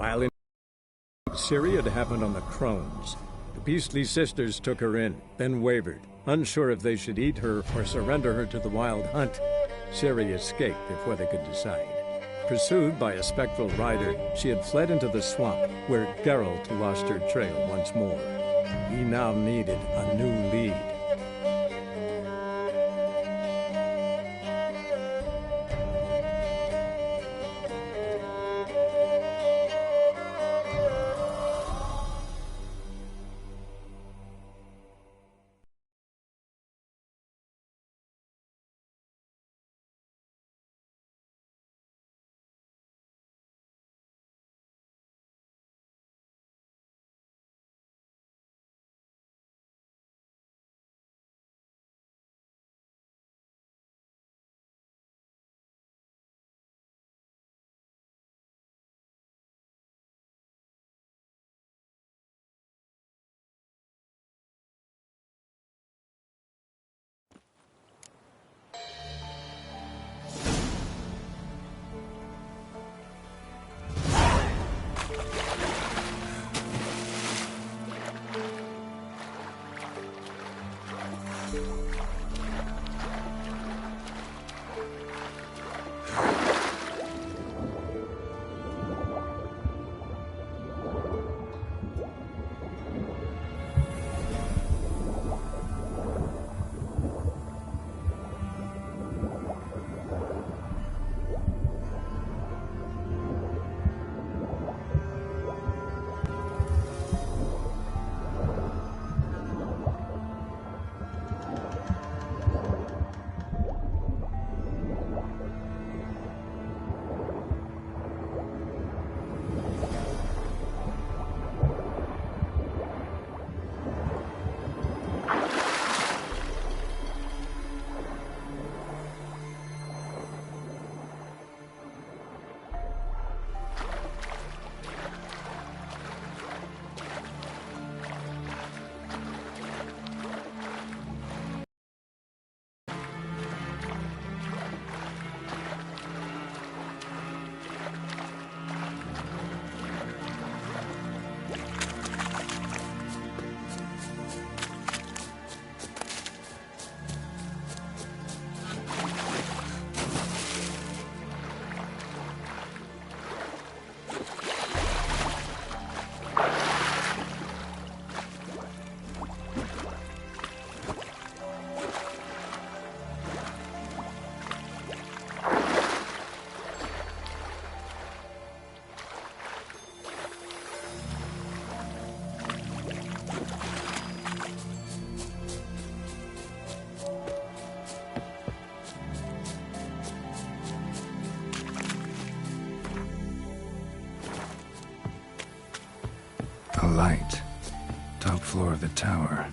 While in Syria, it happened on the Crones. The beastly sisters took her in, then wavered, unsure if they should eat her or surrender her to the wild hunt. Ciri escaped before they could decide. Pursued by a spectral rider, she had fled into the swamp, where Geralt lost her trail once more. He now needed a new lead. A light. Top floor of the tower.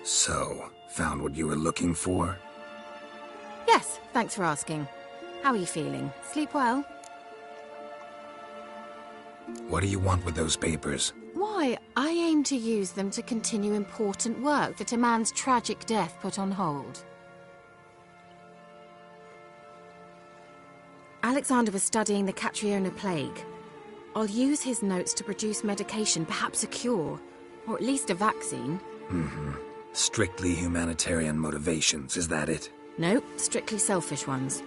So, found what you were looking for? Yes, thanks for asking. How are you feeling? Sleep well? What do you want with those papers? Why, I aim to use them to continue important work that a man's tragic death put on hold. Alexander was studying the Catriona plague. I'll use his notes to produce medication, perhaps a cure, or at least a vaccine. Strictly humanitarian motivations, is that it? No, strictly selfish ones.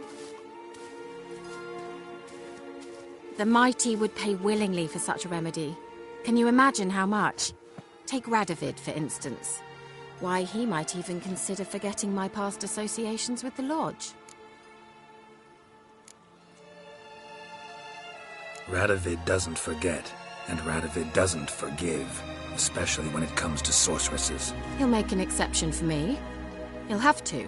The mighty would pay willingly for such a remedy. Can you imagine how much? Take Radovid, for instance. Why, he might even consider forgetting my past associations with the Lodge. Radovid doesn't forget, and Radovid doesn't forgive, especially when it comes to sorceresses. He'll make an exception for me. He'll have to.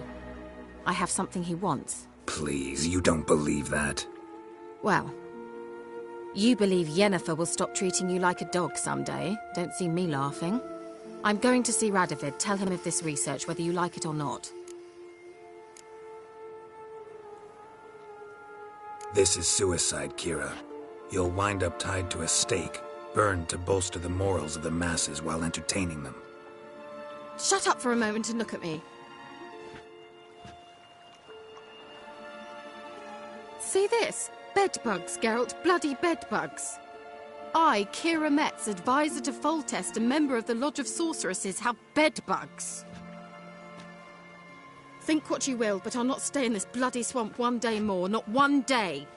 I have something he wants. Please, you don't believe that. Well, you believe Yennefer will stop treating you like a dog someday. Don't see me laughing. I'm going to see Radovid, tell him of this research, whether you like it or not. This is suicide, Kira. You'll wind up tied to a stake, burned to bolster the morals of the masses while entertaining them. Shut up for a moment and look at me. See this? Bedbugs, Geralt. Bloody bedbugs. I, Kira Metz, advisor to Foltest and member of the Lodge of Sorceresses, have bedbugs. Think what you will, but I'll not stay in this bloody swamp one day more. Not one day.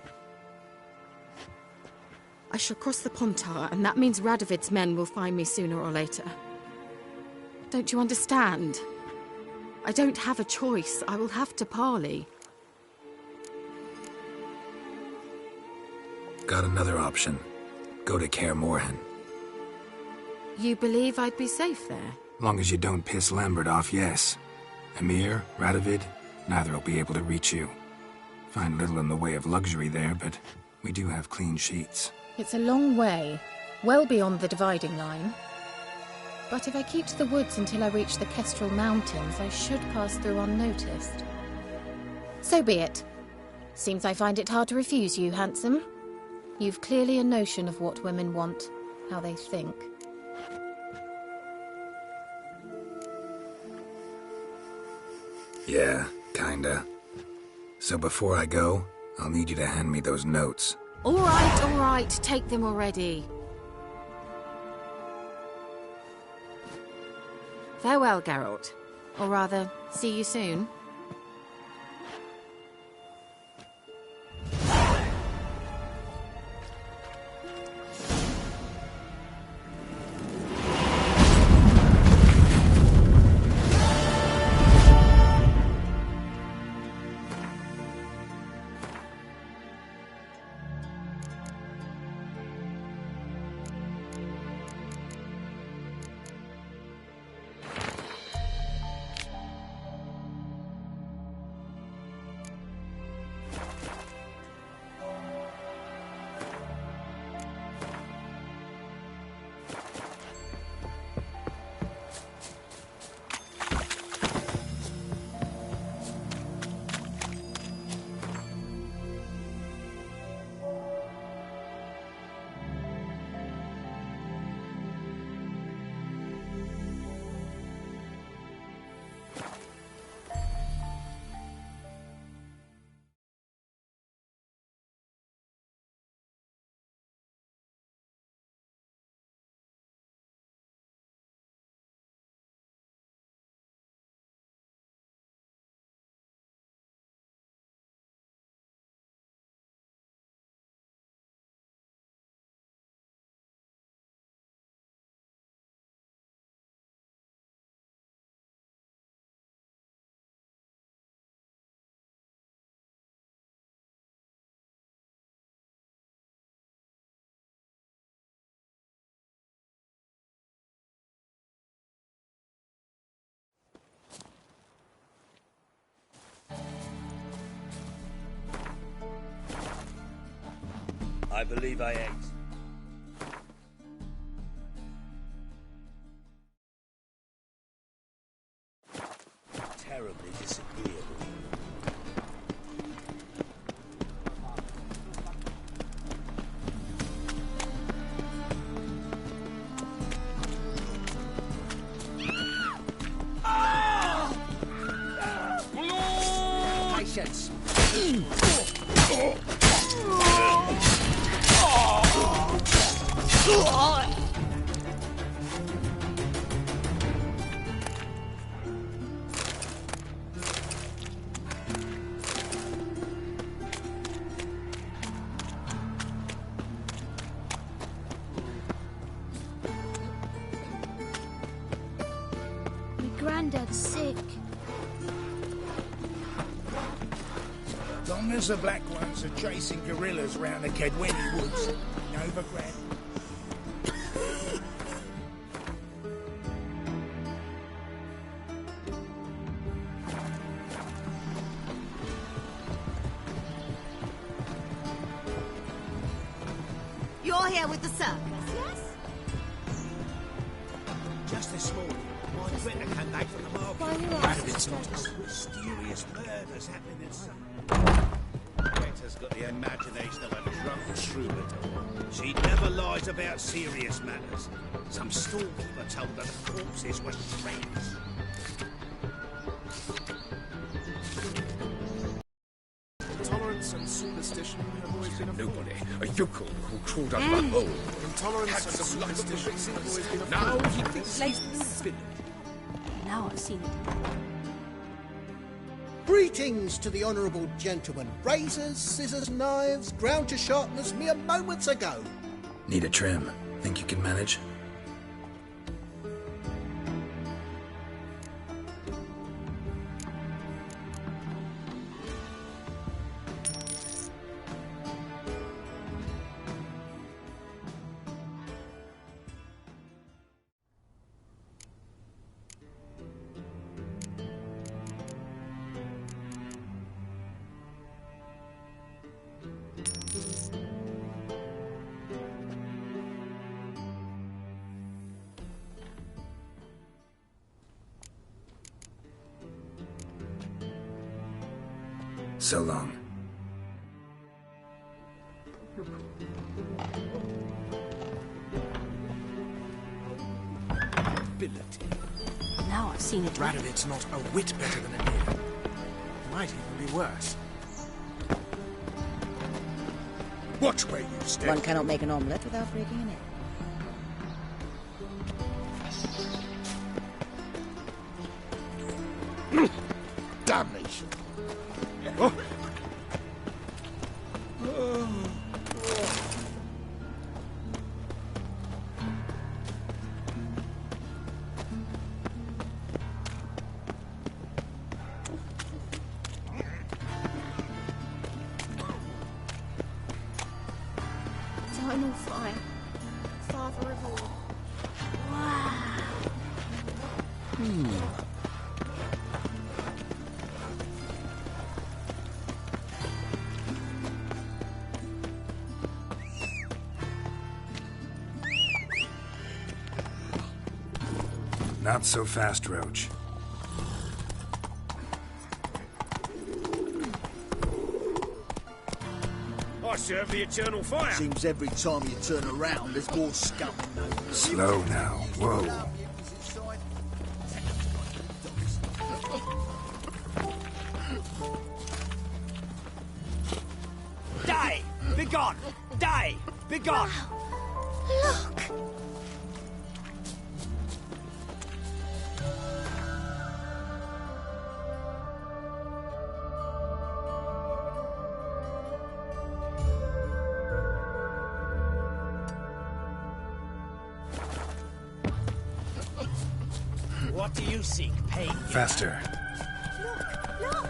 I shall cross the Pontar, and that means Radovid's men will find me sooner or later. Don't you understand? I don't have a choice. I will have to parley. Got another option. Go to Kaer Morhen. You believe I'd be safe there? Long as you don't piss Lambert off, yes. Emir, Radovid, neither will be able to reach you. Find little in the way of luxury there, but we do have clean sheets. It's a long way, well beyond the dividing line. But if I keep to the woods until I reach the Kestrel Mountains, I should pass through unnoticed. So be it. Seems I find it hard to refuse you, handsome. You've clearly a notion of what women want, how they think. Yeah, kinda. So before I go, I'll need you to hand me those notes. All right, take them already. Farewell, Geralt. Or rather, see you soon. I believe I ate. Terribly disagreeable. Patience. Granddad's sick. Long as the black ones are chasing gorillas round the Kedweni woods, Nova Grand. You're here with the circus, yes? Just this morning, my Britta came back from the market. Why are you Out of asking it's not strangers? mysterious murders happening in some... Britta's got the imagination of a drunk troubadour. She never lies about serious matters. Some storekeeper told her the corpses were shreds. Intolerance and superstition have always been a Nobody, a yokel who crawled out of a hole. Intolerance and Some luck of the superstition have always been a Now he thinks he's infinite. Now I've seen it. Greetings to the honourable gentleman. Razors, scissors, knives, ground to sharpness mere moments ago. Need a trim. Think you can manage? So long. ability. Now I've seen it. Radovid's not a whit better than Emir. Might even be worse. Watch where you step. One cannot make an omelette without breaking an egg. Damnation. Eternal fire. Father of all. Wow. Not so fast, Roach. I serve the eternal fire. Seems every time you turn around, there's more scum. Slow now. Whoa. Die! Begone! Die! Begone! Look! What do you seek, pain? Faster. Look!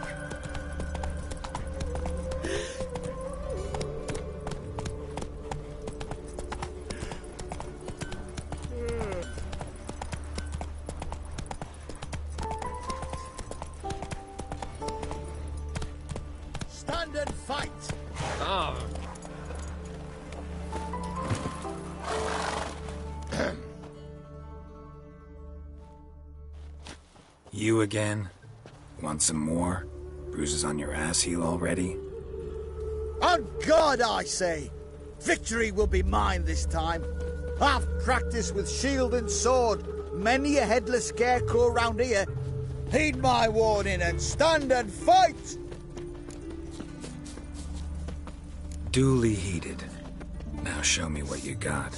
Stand and fight! You again? Want some more? Bruises on your ass heal already? On God, I say! Victory will be mine this time. I've practiced with shield and sword. Many a headless scarecrow round here. Heed my warning and stand and fight! Duly heeded. Now show me what you got.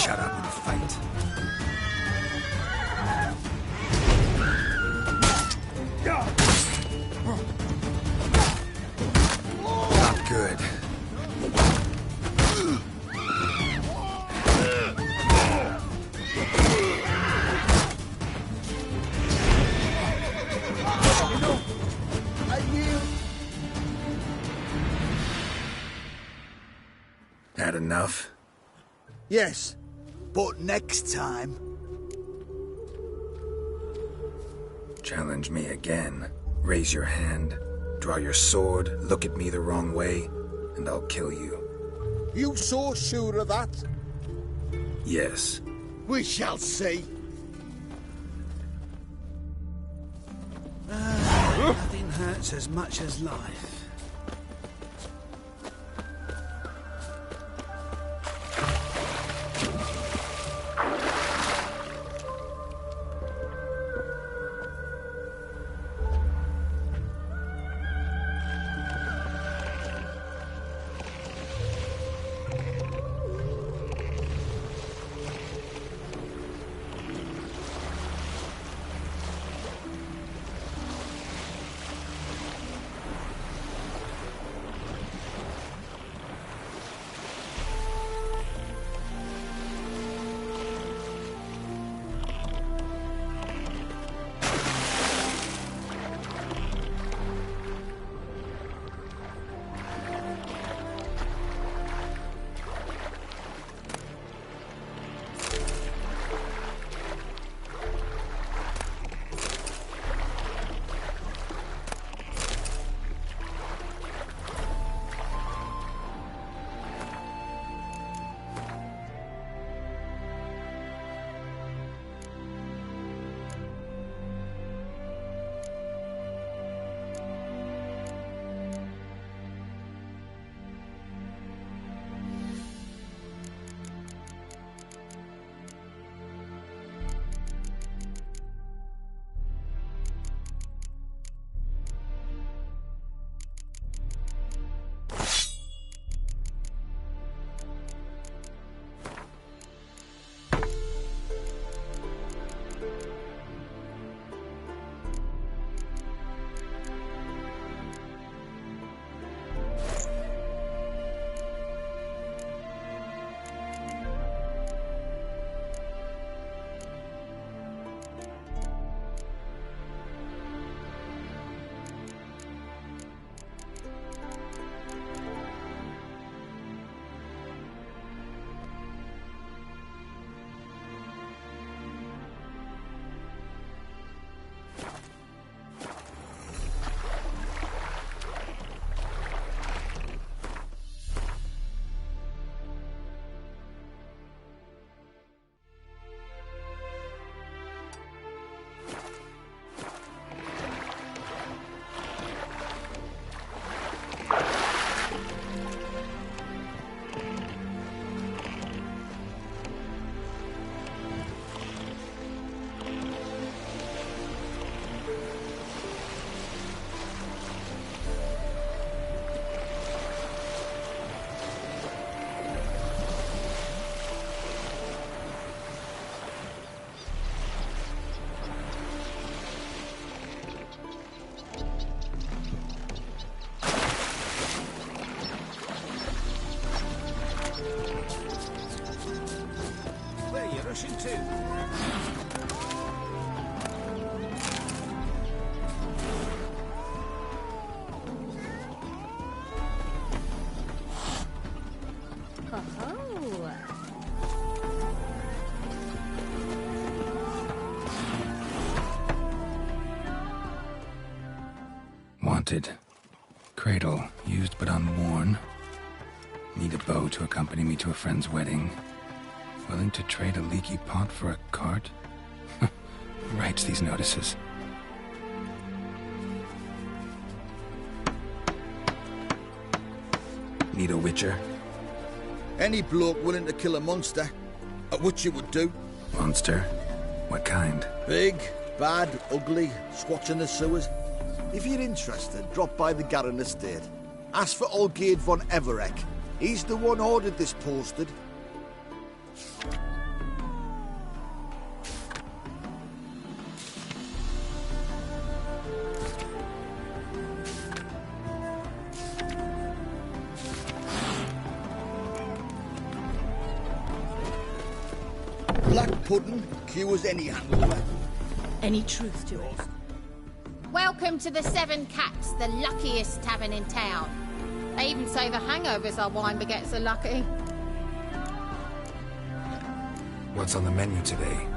Shut up and fight. Not good. Had enough? Yes, but next time. Challenge me again. Raise your hand, draw your sword, look at me the wrong way, and I'll kill you. You so sure of that? Yes. We shall see. Nothing hurts as much as life. Rushing too. Wanted. Cradle, used but unworn. Need a bow to accompany me to a friend's wedding. Willing to trade a leaky pot for a cart? Who writes these notices? Need a witcher? Any bloke willing to kill a monster, a witcher would do. Monster? What kind? Big, bad, ugly, squats in the sewers. If you're interested, drop by the Garren estate. Ask for Olgierd von Evereck. He's the one ordered this posted. Black pudding cures any hangover. Any truth to it? Welcome to the Seven Cats, the luckiest tavern in town. They even say the hangovers our wine begets are lucky. What's on the menu today?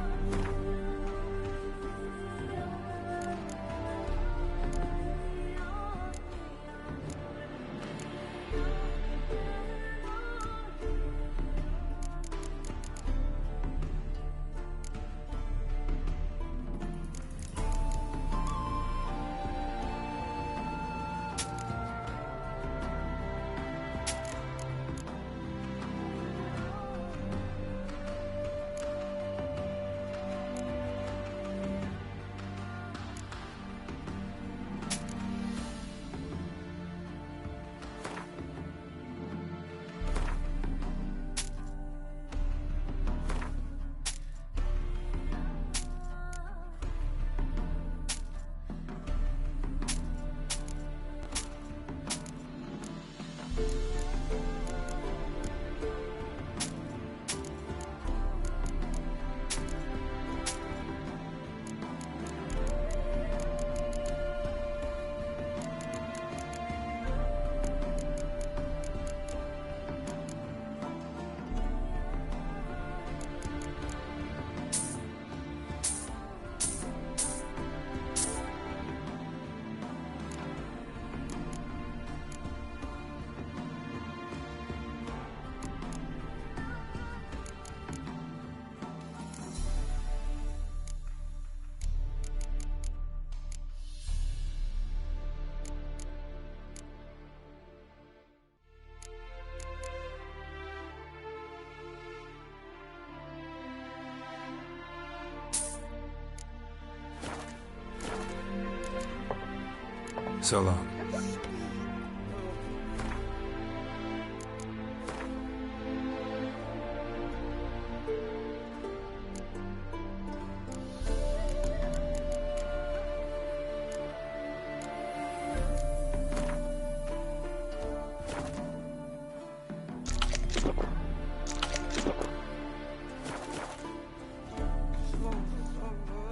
So long.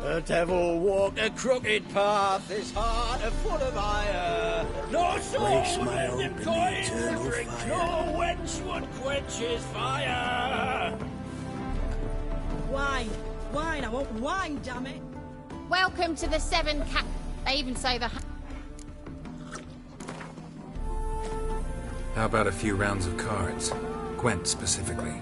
The devil walked a crooked path, his heart a full of ire. No soul would lend him coin to drink, no wench would quench his fire. Wine. Wine. I want wine, damn it. Welcome to the Seven Cats. They even say the... How about a few rounds of cards? Gwent specifically.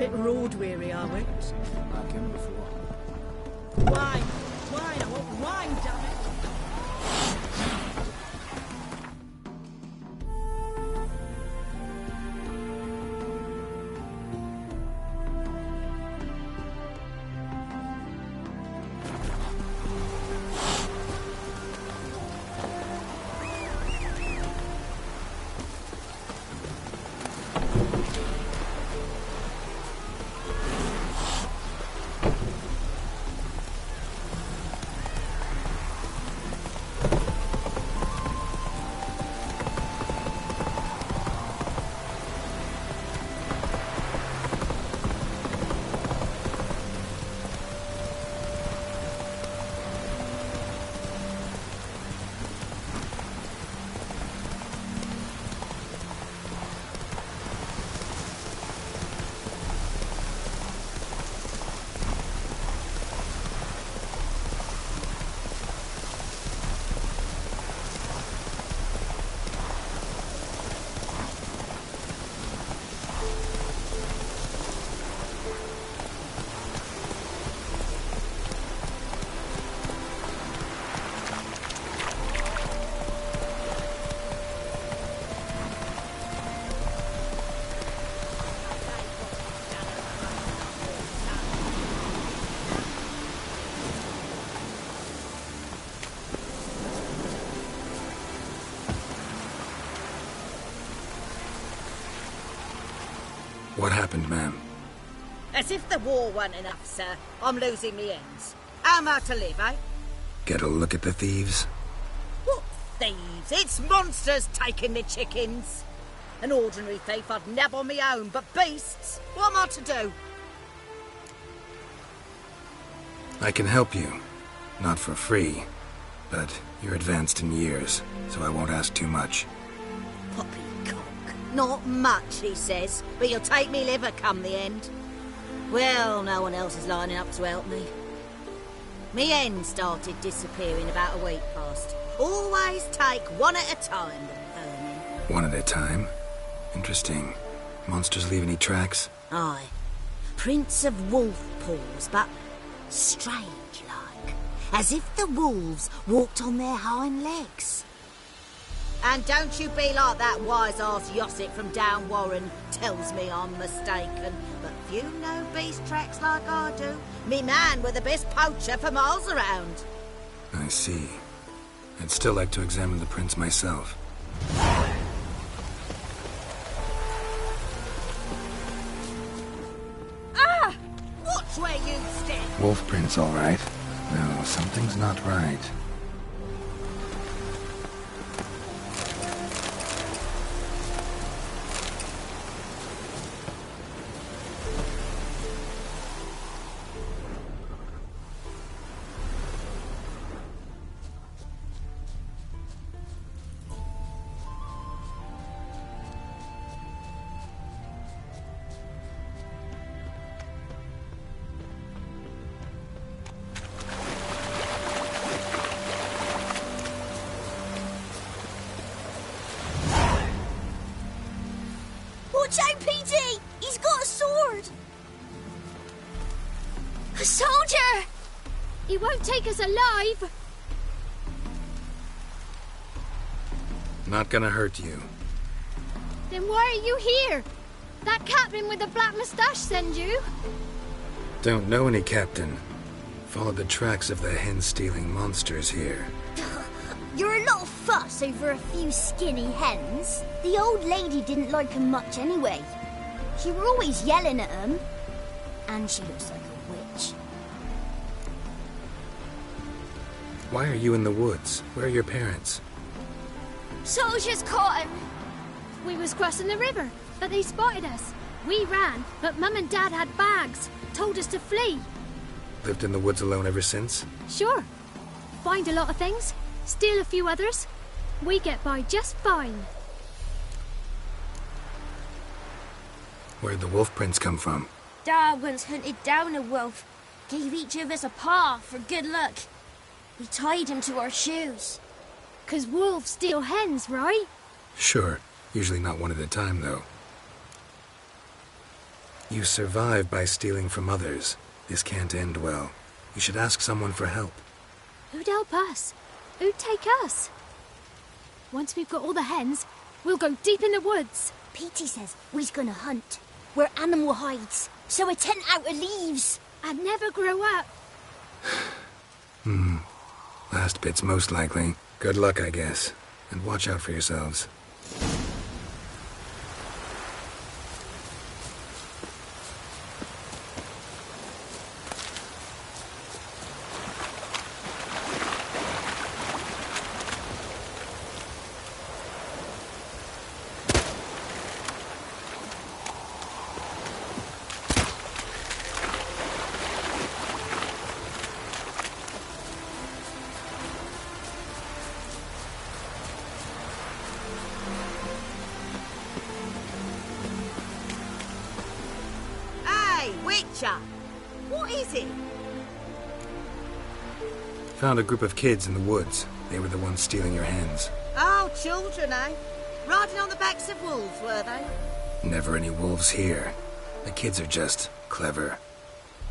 Bit road weary, are we? Like him before. Wine! Wine! I want wine, damn it! What happened, ma'am? As if the war weren't enough, sir. I'm losing me ends. How am I to live, eh? Get a look at the thieves? What thieves? It's monsters taking the chickens. An ordinary thief I'd nab on my own, but beasts? What am I to do? I can help you. Not for free. But you're advanced in years, so I won't ask too much. Poppycock. Not much, he says, but you'll take me liver come the end. Well, no one else is lining up to help me. Me hen started disappearing about a week past. Always take one at a time, the vermin. One at a time? Interesting. Monsters leave any tracks? Aye. Prints of wolf paws, but strange-like. As if the wolves walked on their hind legs. And don't you be like that wise-ass Yossit from down Warren tells me I'm mistaken. But few know beast tracks like I do. Me man were the best poacher for miles around. I see. I'd still like to examine the prints myself. Ah! Watch where you step! Wolf prints, all right. No, something's not right. Watch out, PG! He's got a sword! A soldier! He won't take us alive! Not gonna hurt you. Then why are you here? That captain with the black moustache send you? Don't know any captain. Followed the tracks of the hen-stealing monsters here. You're a little fuss over a few skinny hens. The old lady didn't like 'em much anyway. She were always yelling at 'em. And she looks like a witch. Why are you in the woods? Where are your parents? Soldiers caught him. We was crossing the river, but they spotted us. We ran, but Mum and Dad had bags. Told us to flee. Lived in the woods alone ever since? Sure. Find a lot of things. Steal a few others. We get by just fine. Where'd the wolf prints come from? Dad once hunted down a wolf. Gave each of us a paw for good luck. We tied him to our shoes. 'Cause wolves steal hens, right? Sure. Usually not one at a time, though. You survive by stealing from others. This can't end well. You should ask someone for help. Who'd help us? Who'd take us? Once we've got all the hens, we'll go deep in the woods. Petey says we's gonna hunt. We're animal hides, so a tent out of leaves. And never grow up. Last bit's most likely. Good luck, I guess. And watch out for yourselves. What is it? Found a group of kids in the woods. They were the ones stealing your hens. Oh, children, eh? Riding on the backs of wolves, were they? Never any wolves here. The kids are just clever.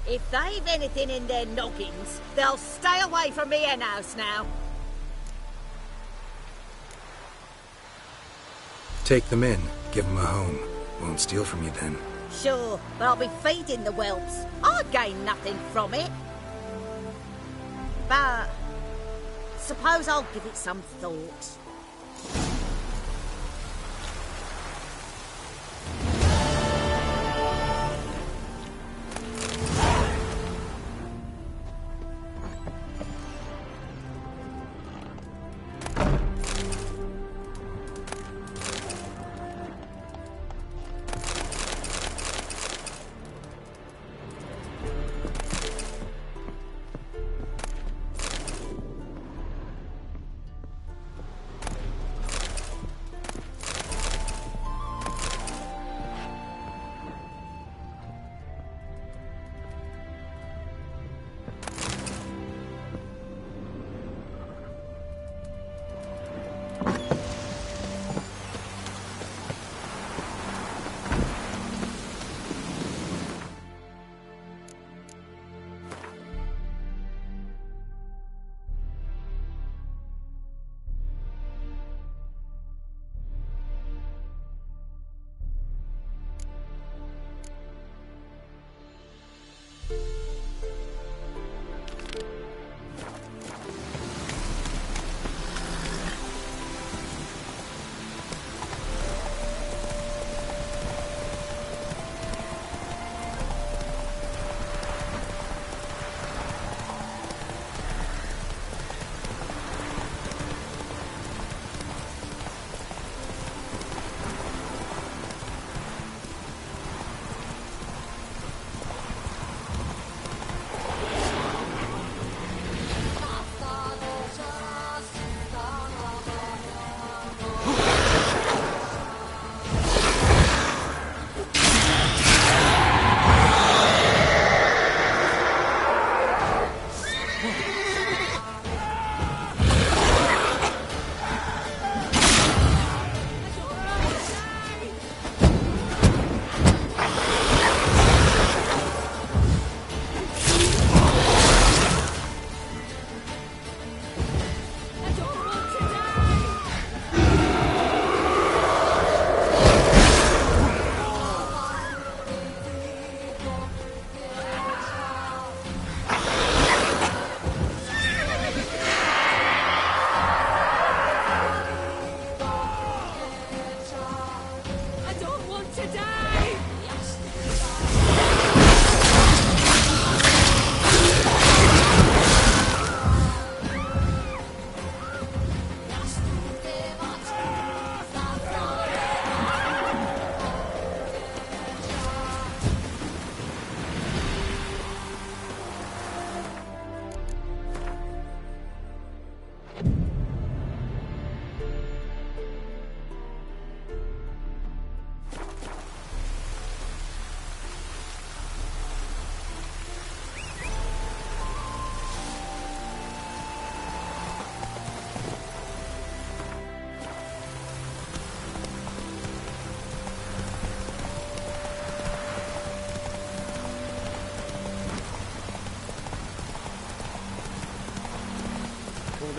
If they've anything in their noggins, they'll stay away from me hen house now. Take them in. Give them a home. Won't steal from you then. Sure, but I'll be feeding the whelps. I'll gain nothing from it. But suppose I'll give it some thought.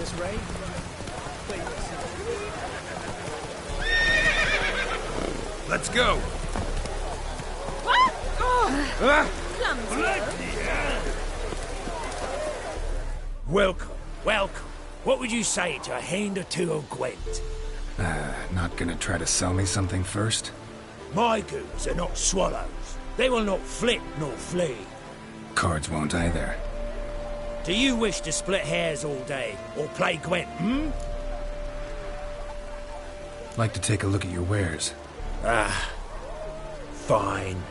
this raid? Let's go! Welcome, welcome. What would you say to a hand or two of Gwent? Not gonna try to sell me something first? My goons are not swallows. They will not flit nor flee. Cards won't either. Do you wish to split hairs all day, or play Gwent, Like to take a look at your wares. Fine.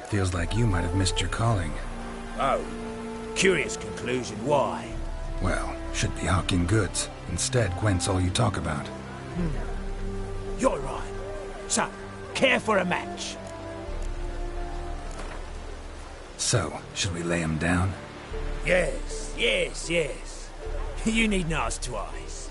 Feels like you might have missed your calling. Oh, curious conclusion. Why? Well, should be hawking goods. Instead, Gwent's all you talk about. You're right. So, care for a match? So, should we lay him down? Yes, yes, yes. You needn't ask twice.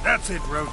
That's it, Roach.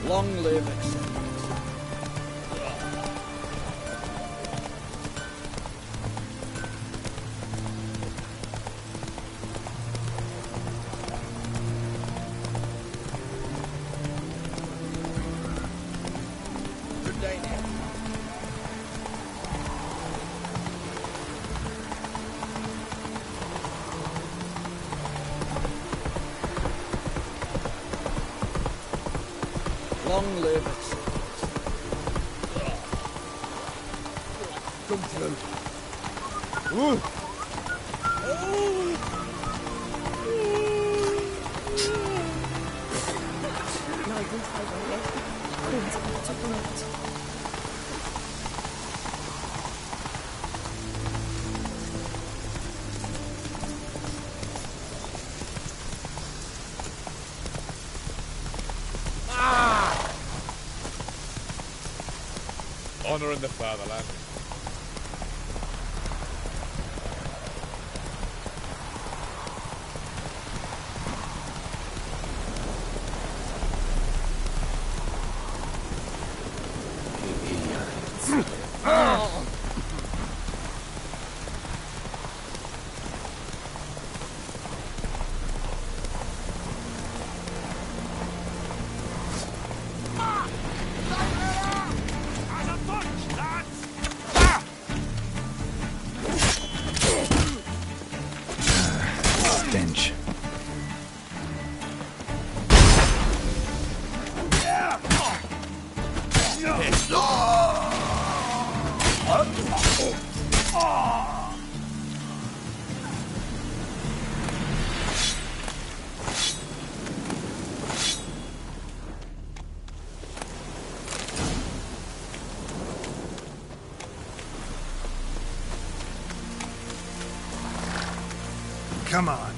Long live acceptance. Good day now. Long live acceptance. Come through. Ooh. Honor in the fatherland. Stench. Come on.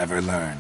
never learn.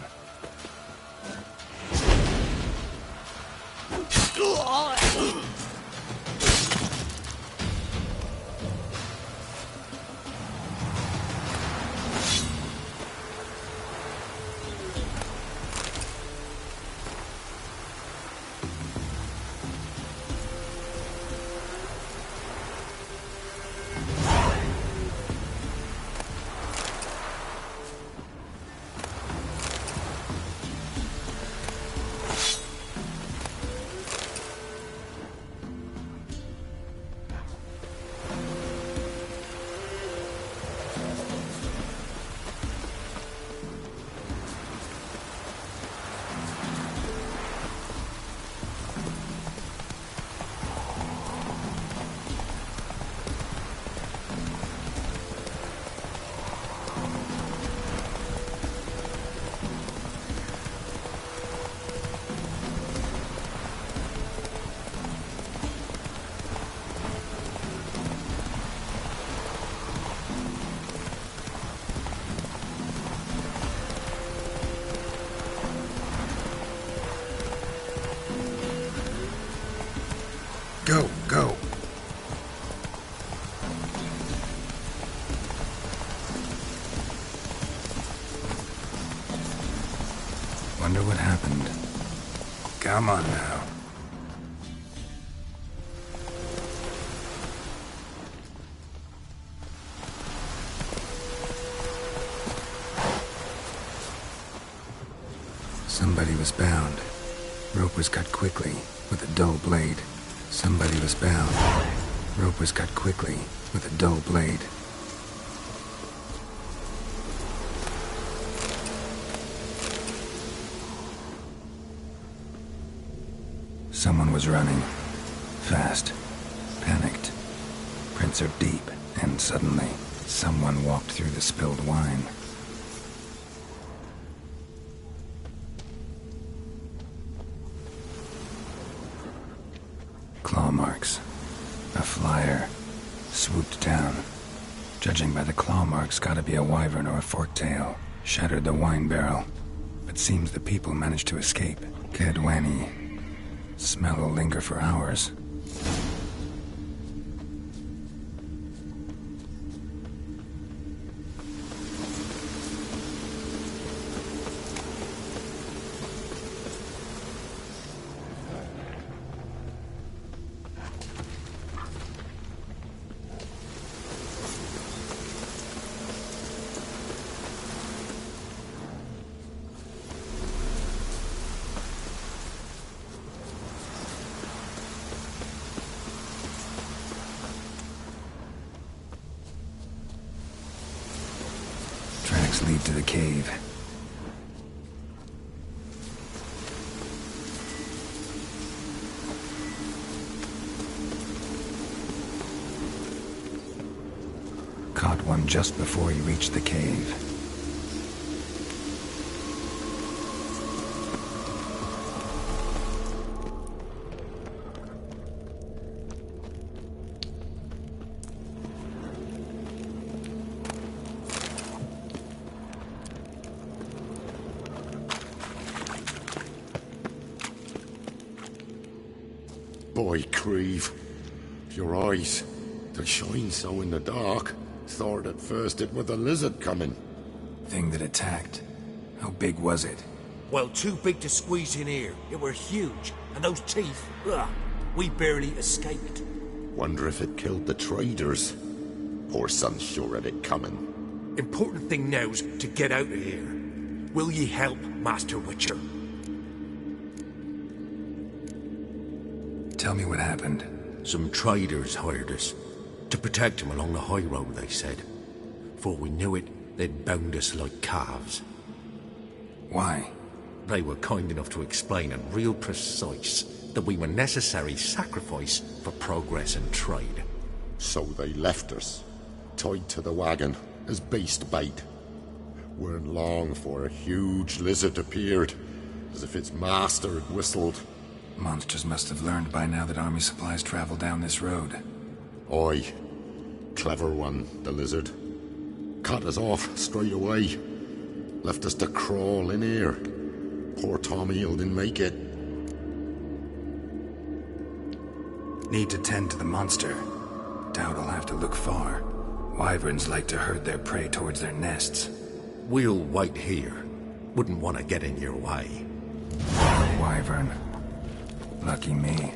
Go, go. Wonder what happened. Come on now. Somebody was bound. Rope was cut quickly with a dull blade. Somebody was bound. Rope was cut quickly with a dull blade. Someone was running. Fast. Panicked. Prints are deep, and suddenly, someone walked through the spilled wine. Claw marks. A flyer. Swooped down. Judging by the claw marks, gotta be a wyvern or a forktail. Shattered the wine barrel. But seems the people managed to escape. Kedwani. Smell will linger for hours. Lead to the cave. Caught one just before he reached the cave. Boy, Creve, your eyes, they shine so in the dark. Thought at first it were the lizard coming. Thing that attacked. How big was it? Well, too big to squeeze in here. It were huge. And those teeth, ugh, we barely escaped. Wonder if it killed the traders. Poor son's sure had it coming. Important thing now's to get out of here. Will ye help, Master Witcher? Tell me what happened. Some traders hired us. To protect them along the high road, they said. Before we knew it, they'd bound us like calves. Why? They were kind enough to explain and real precise that we were necessary sacrifice for progress and trade. So they left us, tied to the wagon, as beast bait. Weren't long for a huge lizard appeared, as if its master had whistled. Monsters must have learned by now that army supplies travel down this road. Aye. Clever one, the lizard. Cut us off straight away. Left us to crawl in here. Poor Tom Eel didn't make it. Need to tend to the monster. Doubt I'll have to look far. Wyverns like to herd their prey towards their nests. We'll wait here. Wouldn't want to get in your way. Wyvern. Lucky me.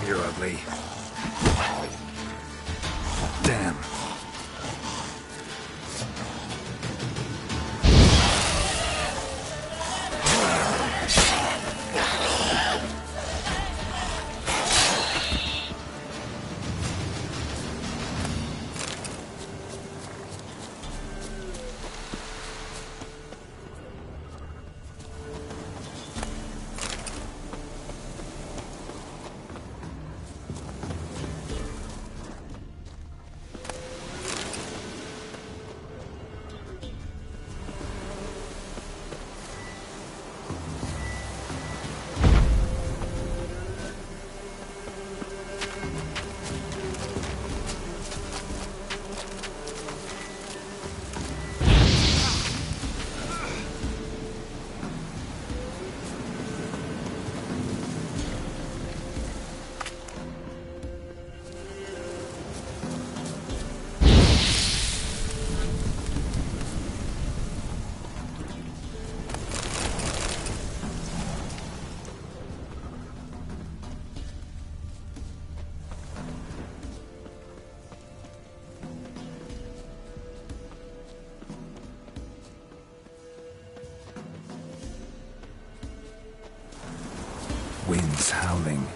You're ugly. Damn. Winds howling.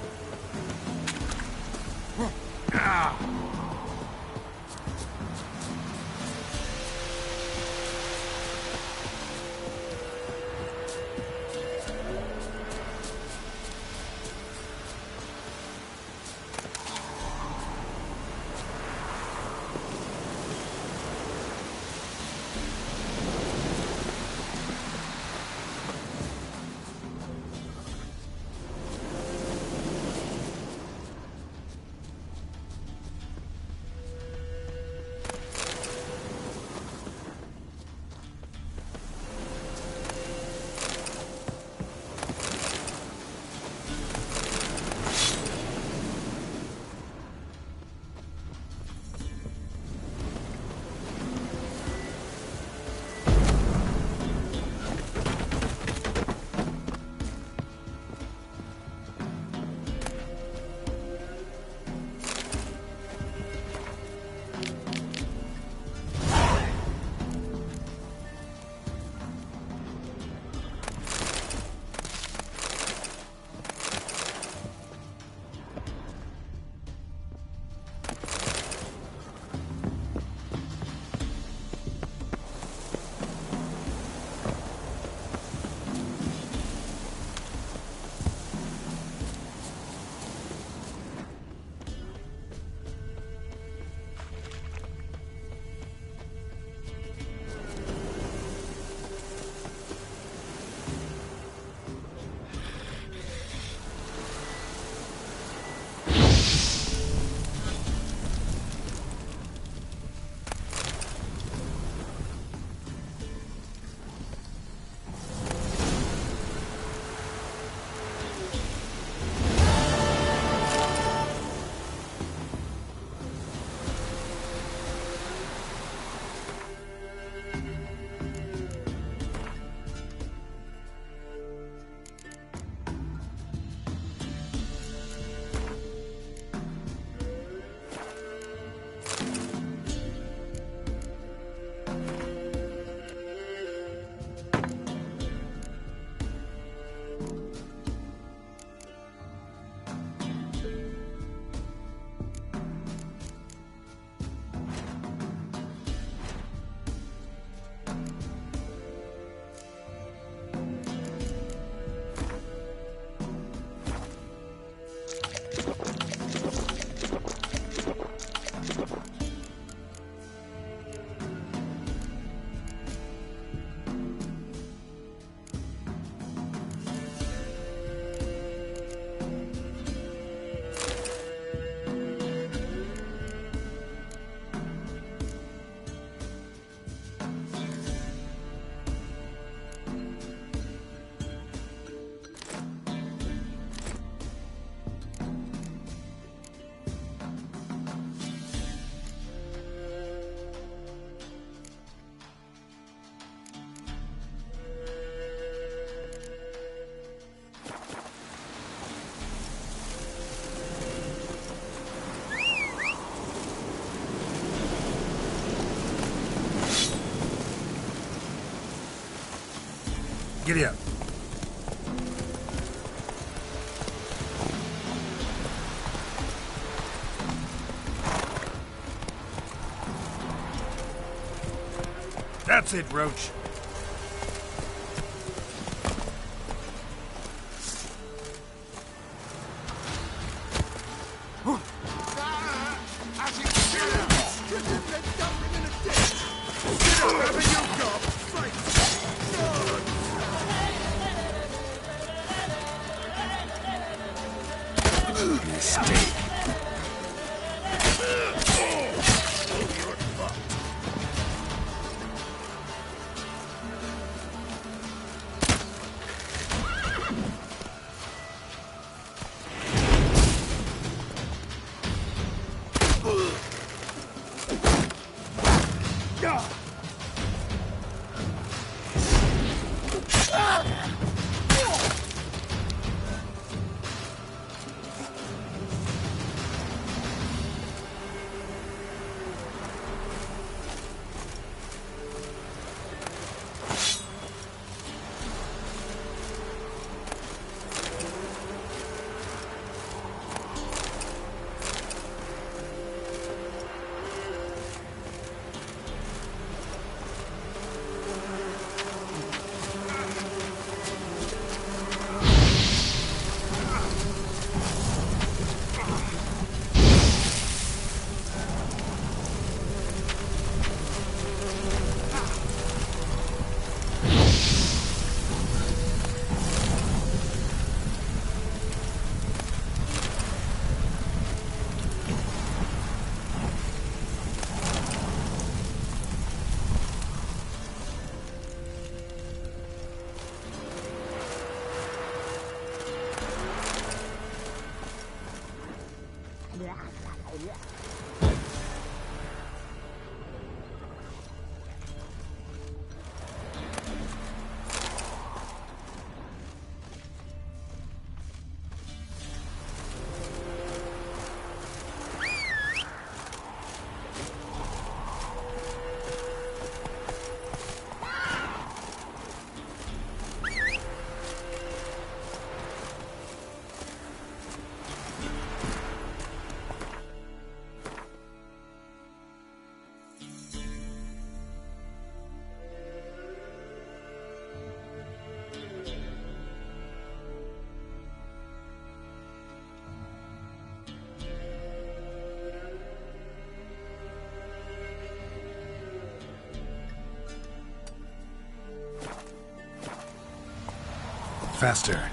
Giddy up. That's it, Roach. Faster.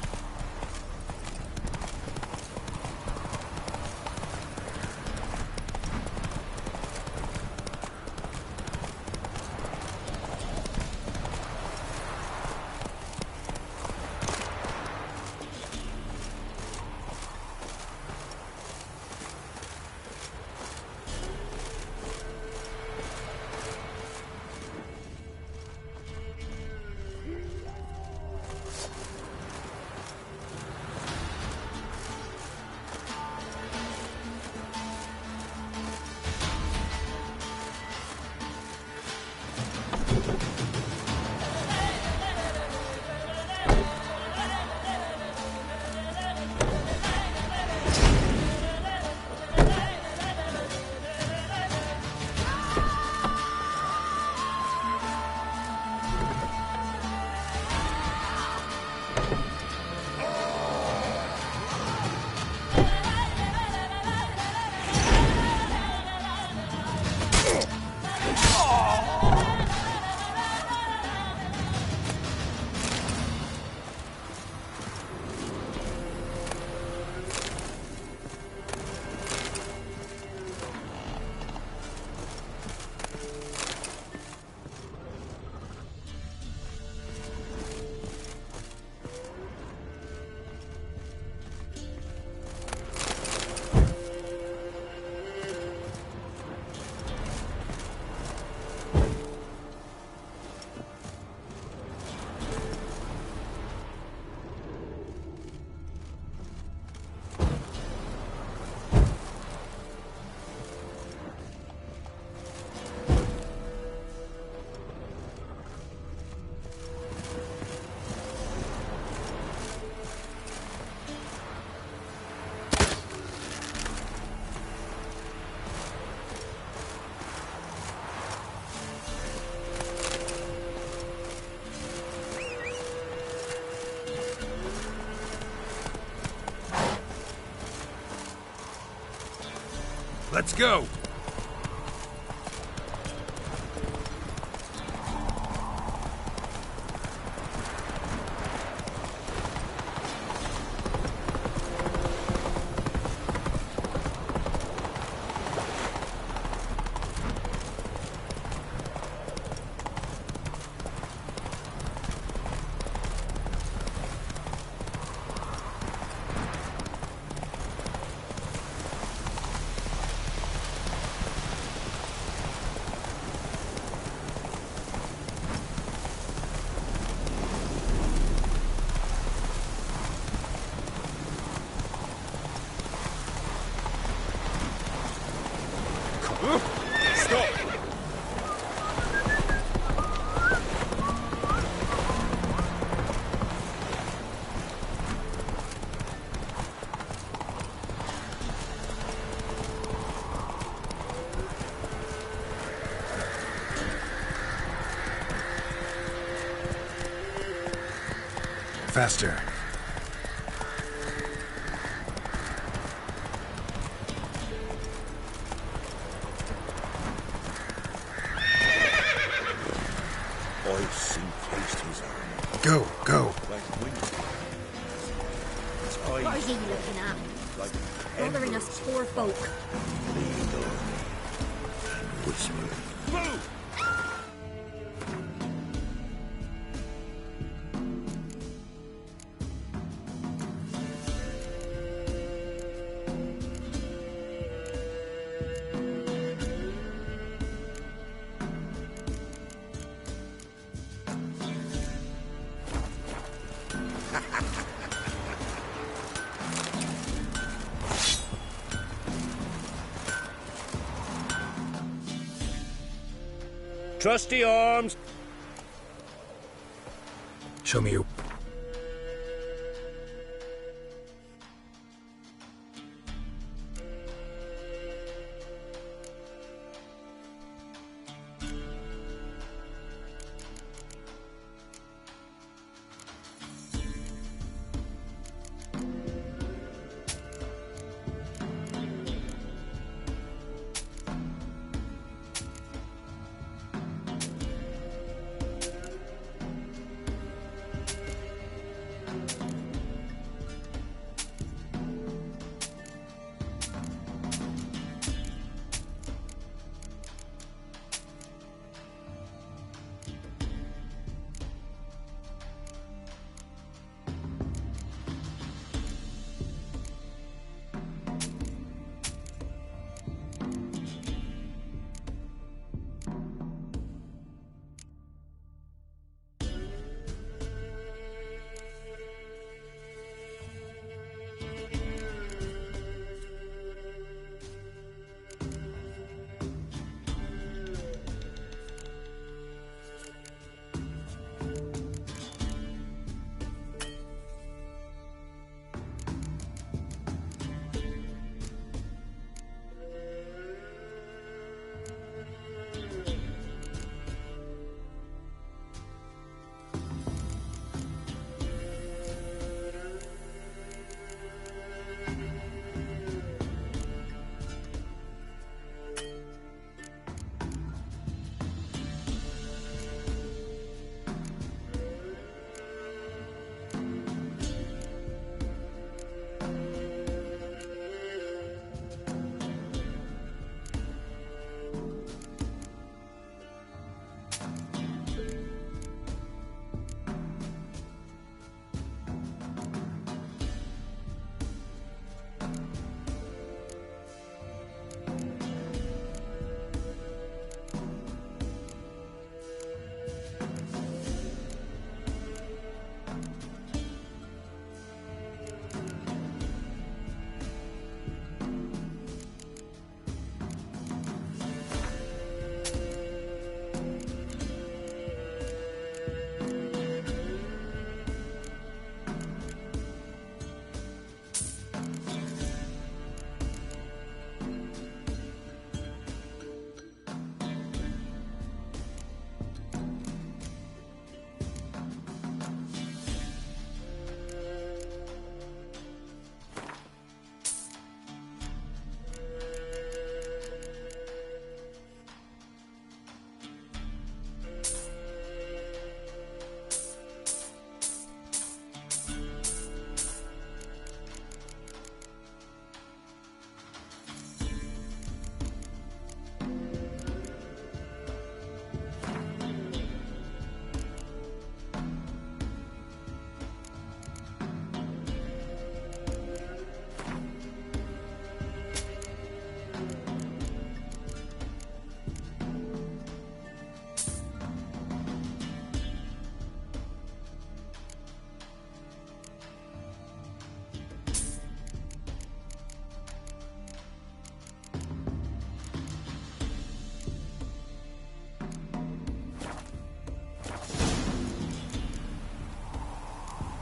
Let's go! Faster. I've seen placed his arm. Go, go. Like wings. His What are eyes you looking at? like Bothering us poor folk. leaned on me and whispered. Move! Trusty arms. Show me you.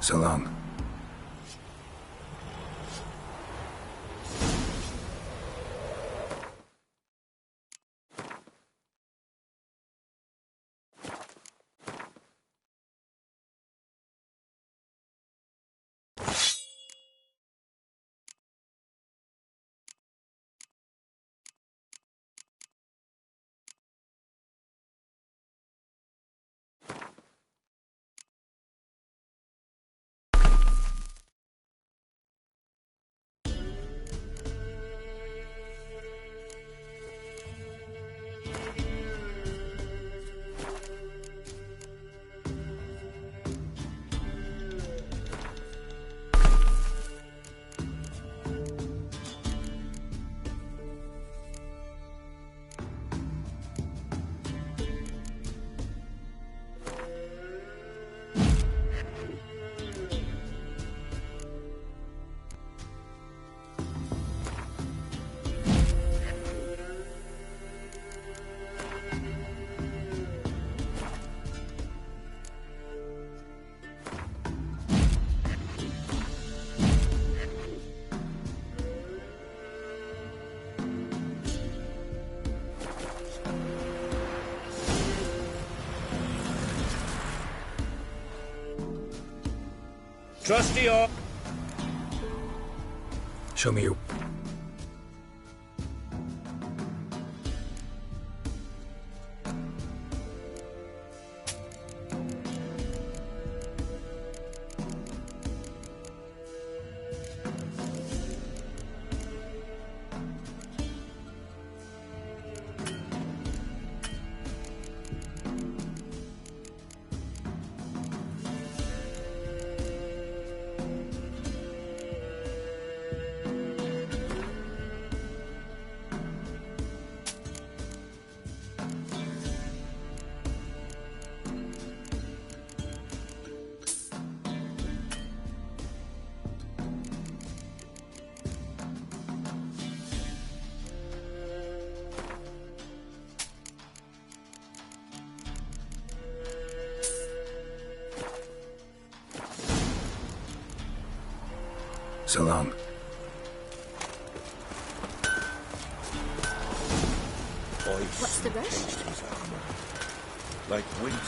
So long. Trusty or... Show me your... So long. What's the rush? Like winter.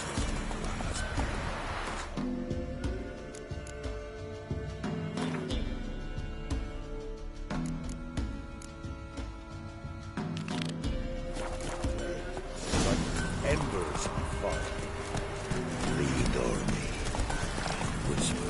Embers of fire. Lead on me. Whisper.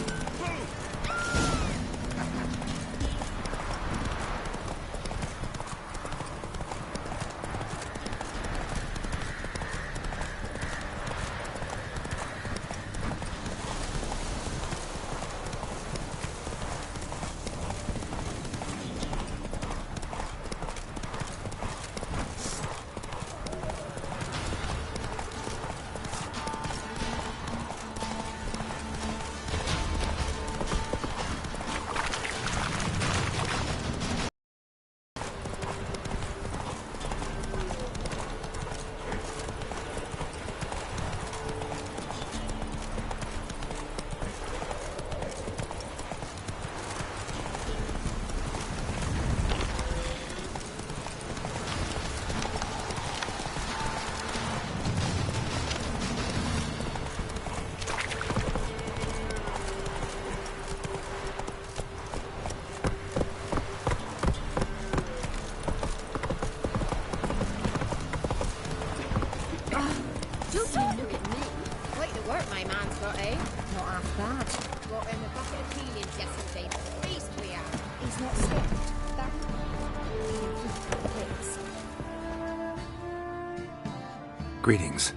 Greetings.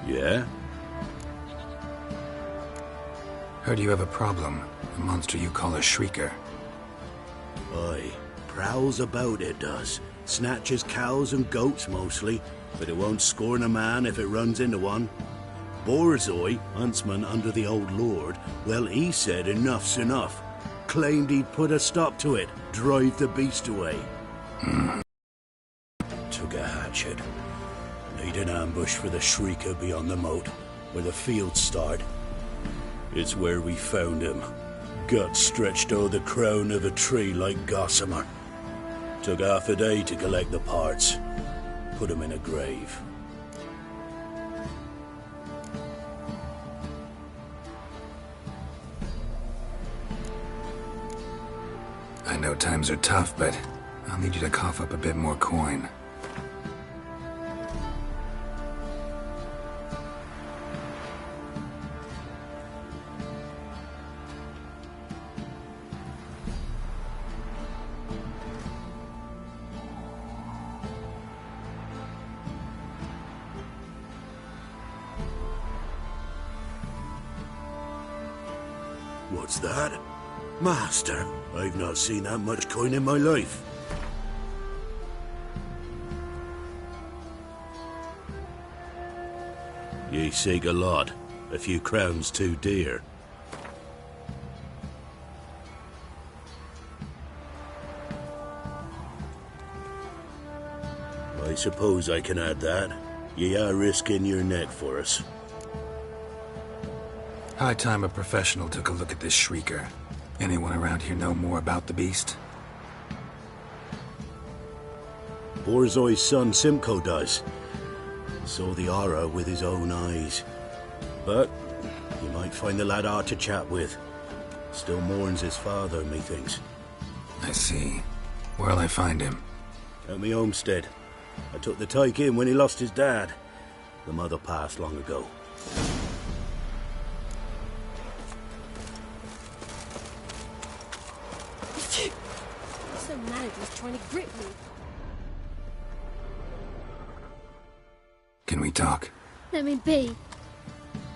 Yeah? Heard you have a problem. A monster you call a shrieker. Aye. Prowls about, it does. Snatches cows and goats mostly, but it won't scorn a man if it runs into one. Borzoi, huntsman under the old lord, well, he said enough's enough. Claimed he'd put a stop to it, drive the beast away. Took a hatchet. Laid an ambush for the shrieker beyond the moat, where the fields start. It's where we found him. Gut stretched o'er the crown of a tree like gossamer. Took half a day to collect the parts. Put him in a grave. I know times are tough, but I'll need you to cough up a bit more coin. What's that? Master, I've not seen that much coin in my life. Ye seek a lot. A few crowns too dear. I suppose I can add that. Ye are risking your neck for us. High time a professional took a look at this shrieker. Anyone around here know more about the beast? Borzoi's son Simcoe does. Saw the aura with his own eyes. But you might find the lad hard to chat with. Still mourns his father, methinks. I see. Where'll I find him? At me homestead. I took the tyke in when he lost his dad. The mother passed long ago. So mad he's trying to grip me. Can we talk? Let me be.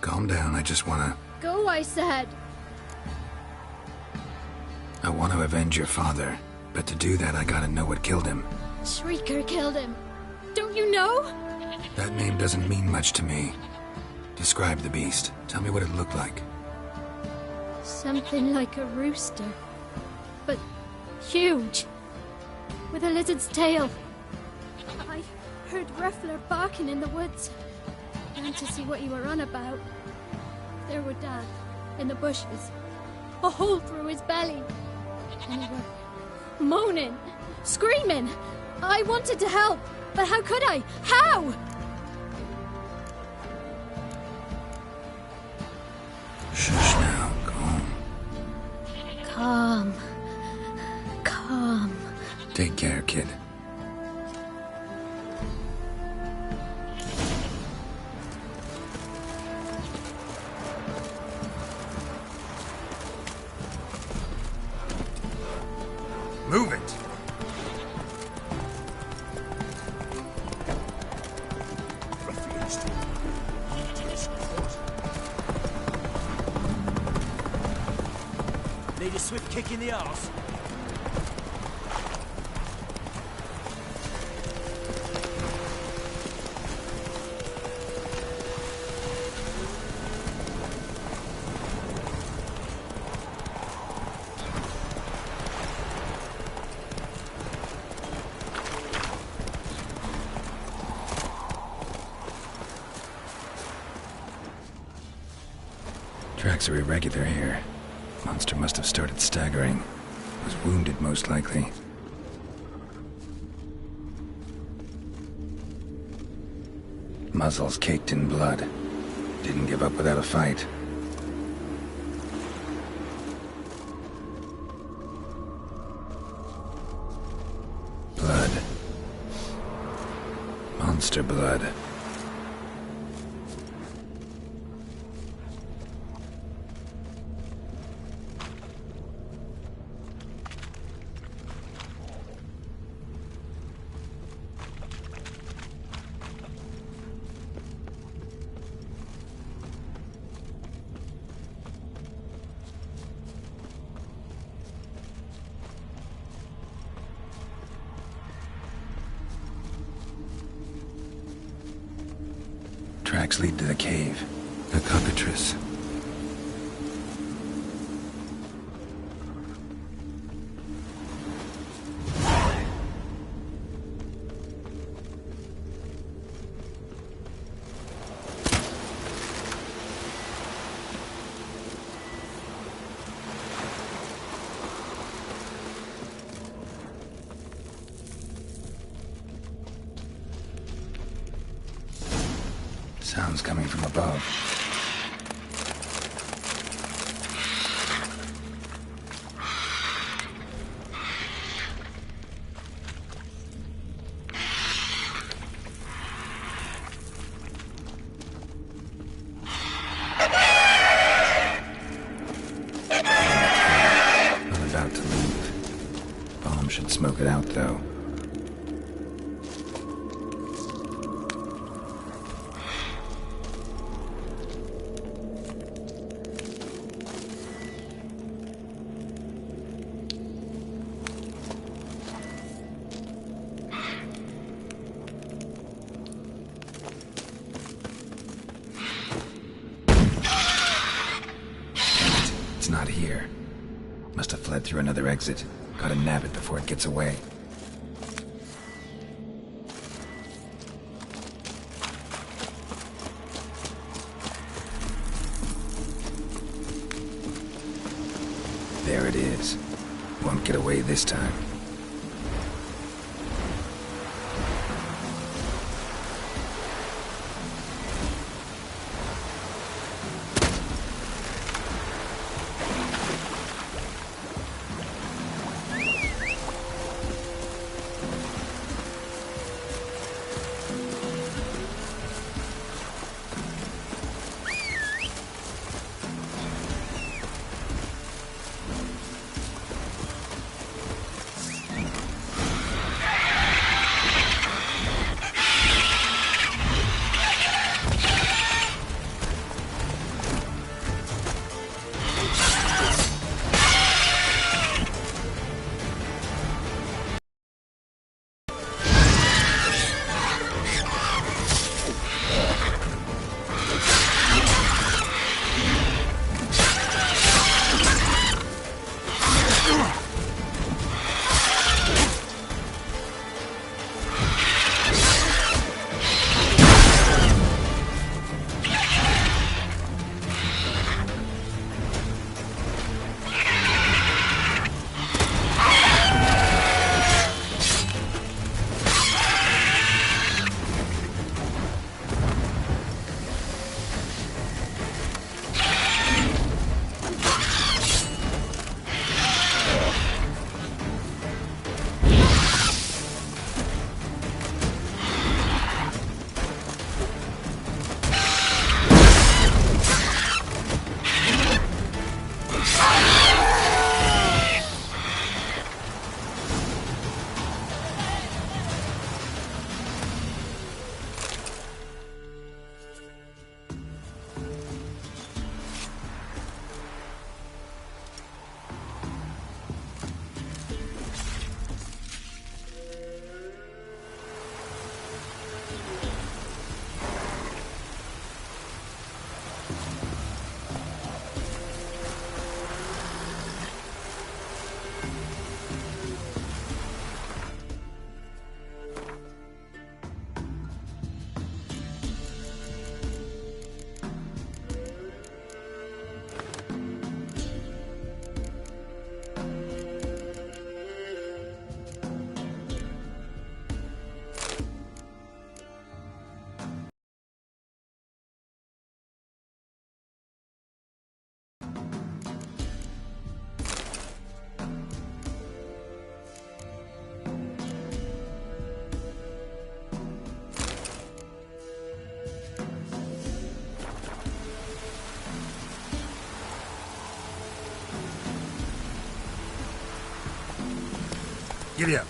Calm down, I just wanna... Go, I said. I want to avenge your father, but to do that I gotta know what killed him. Shrieker killed him. Don't you know? That name doesn't mean much to me. Describe the beast. Tell me what it looked like. Something like a rooster. But huge. With a lizard's tail. I heard Ruffler barking in the woods. Ran to see what you were on about. There were Dad, in the bushes. A hole through his belly. And he were moaning, screaming. I wanted to help, but how could I? How? Shush now, calm. Calm. Calm. Take care, kid. Move it! Need a swift kick in the arse. Tracks are irregular here. Monster must have started staggering. Was wounded, most likely. Muzzle's caked in blood. Didn't give up without a fight. Blood. Monster blood. Tracks lead to the cave. A cockatrice. Sounds coming from above. Not about to leave. Bomb should smoke it out, though. It's not here. Must have fled through another exit. Gotta nab it before it gets away. There it is. Won't get away this time. Giddy up.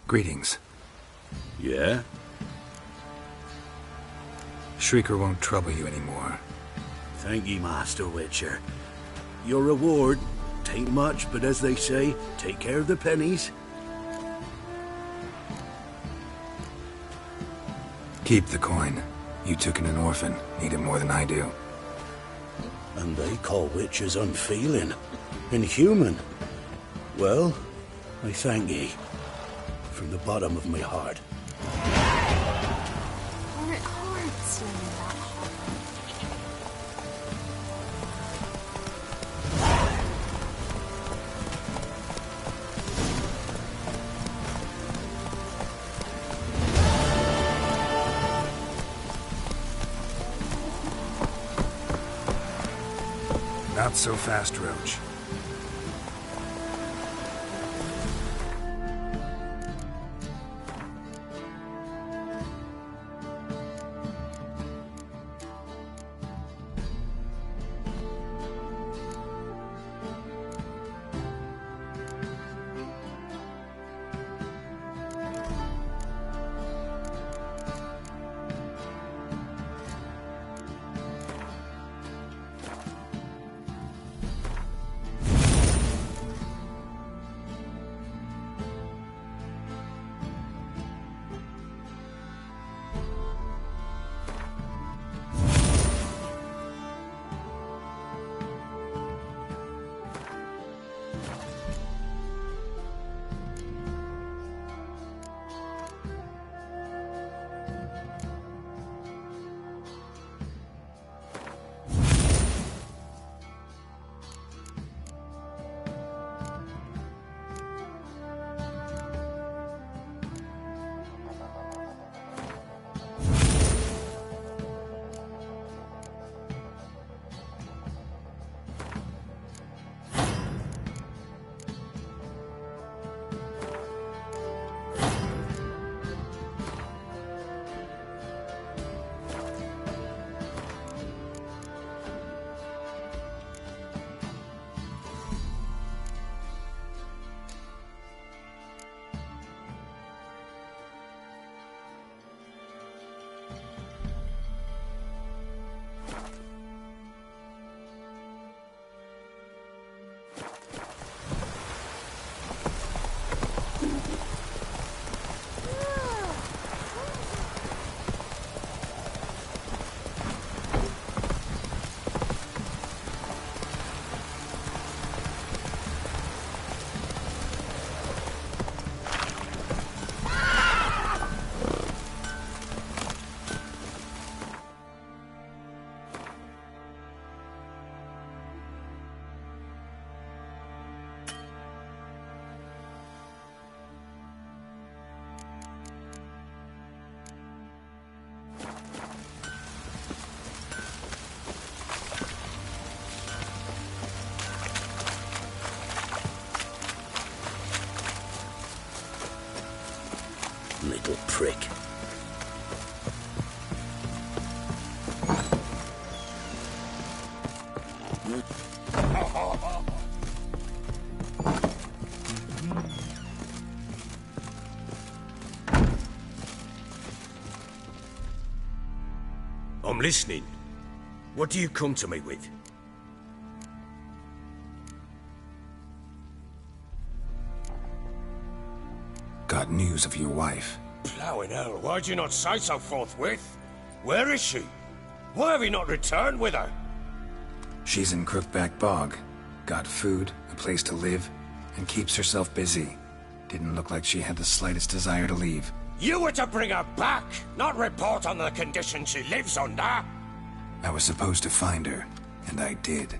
Greetings. Yeah? Shrieker won't trouble you anymore. Thank ye, Master Witcher. Your reward, tain't much, but as they say, take care of the pennies. Keep the coin. You took in an orphan. Need it more than I do. And they call witches unfeeling, inhuman. Well, I thank ye, from the bottom of my heart. Or it hurts like that. Not so fast, Roach. Little prick. I'm listening. What do you come to me with? Got news of your wife. Plowing hell, why'd you not say so forthwith? Where is she? Why have you not returned with her? She's in Crookback Bog. Got food, a place to live, and keeps herself busy. Didn't look like she had the slightest desire to leave. You were to bring her back, not report on the conditions she lives under. I was supposed to find her, and I did.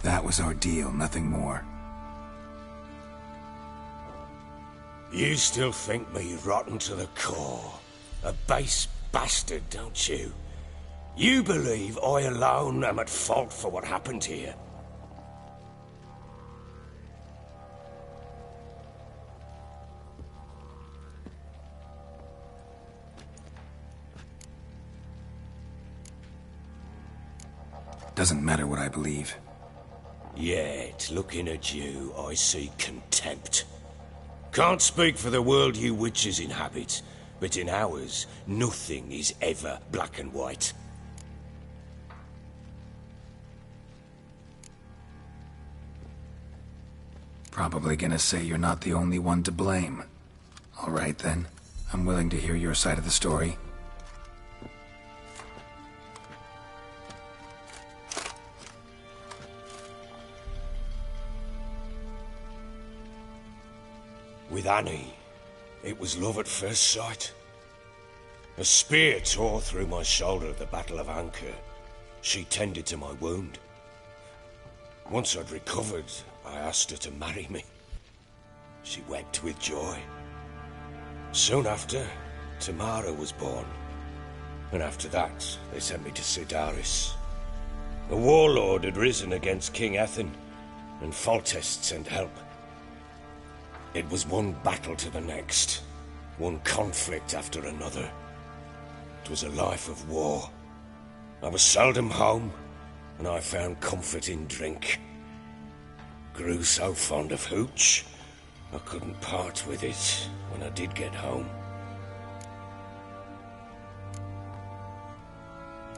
That was our deal, nothing more. You still think me rotten to the core. A base bastard, don't you? You believe I alone am at fault for what happened here. Doesn't matter what I believe. Yet, looking at you, I see contempt. Can't speak for the world you witches inhabit, but in ours, nothing is ever black and white. Probably gonna say you're not the only one to blame. All right, then. I'm willing to hear your side of the story. With Annie, it was love at first sight. A spear tore through my shoulder at the Battle of Anchor. She tended to my wound. Once I'd recovered, I asked her to marry me. She wept with joy. Soon after, Tamara was born. And after that, they sent me to Sidaris. A warlord had risen against King Ethan, and Foltest sent help. It was one battle to the next, one conflict after another. It was a life of war. I was seldom home, and I found comfort in drink. Grew so fond of hooch, I couldn't part with it when I did get home.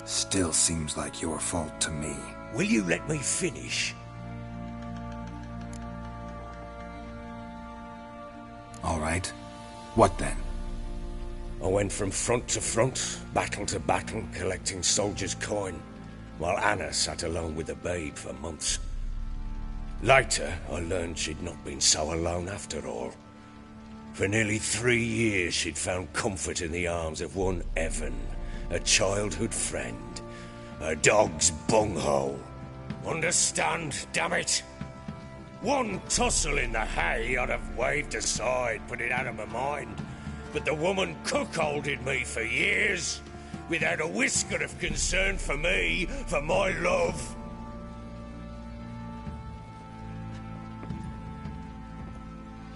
Still seems like your fault to me. Will you let me finish? All right. What then? I went from front to front, battle to battle, collecting soldiers' coin, while Anna sat alone with the babe for months. Later, I learned she'd not been so alone after all. For nearly 3 years, she'd found comfort in the arms of one Evan, a childhood friend, a dog's bunghole. Understand, damn it? One tussle in the hay I'd have waved aside, put it out of my mind. But the woman cuckolded me for years, without a whisker of concern for me, for my love.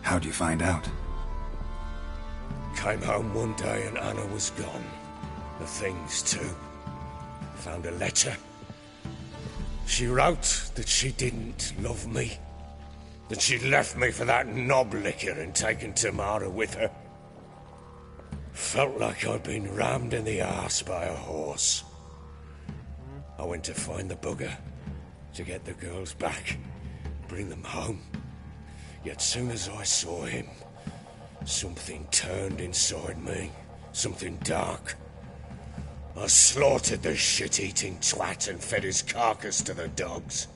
How'd you find out? Came home one day and Anna was gone. The things too. Found a letter. She wrote that she didn't love me. That she'd left me for that knob licker and taken Tamara with her. Felt like I'd been rammed in the arse by a horse. I went to find the bugger, to get the girls back, bring them home. Yet soon as I saw him, something turned inside me, something dark. I slaughtered the shit-eating twat and fed his carcass to the dogs.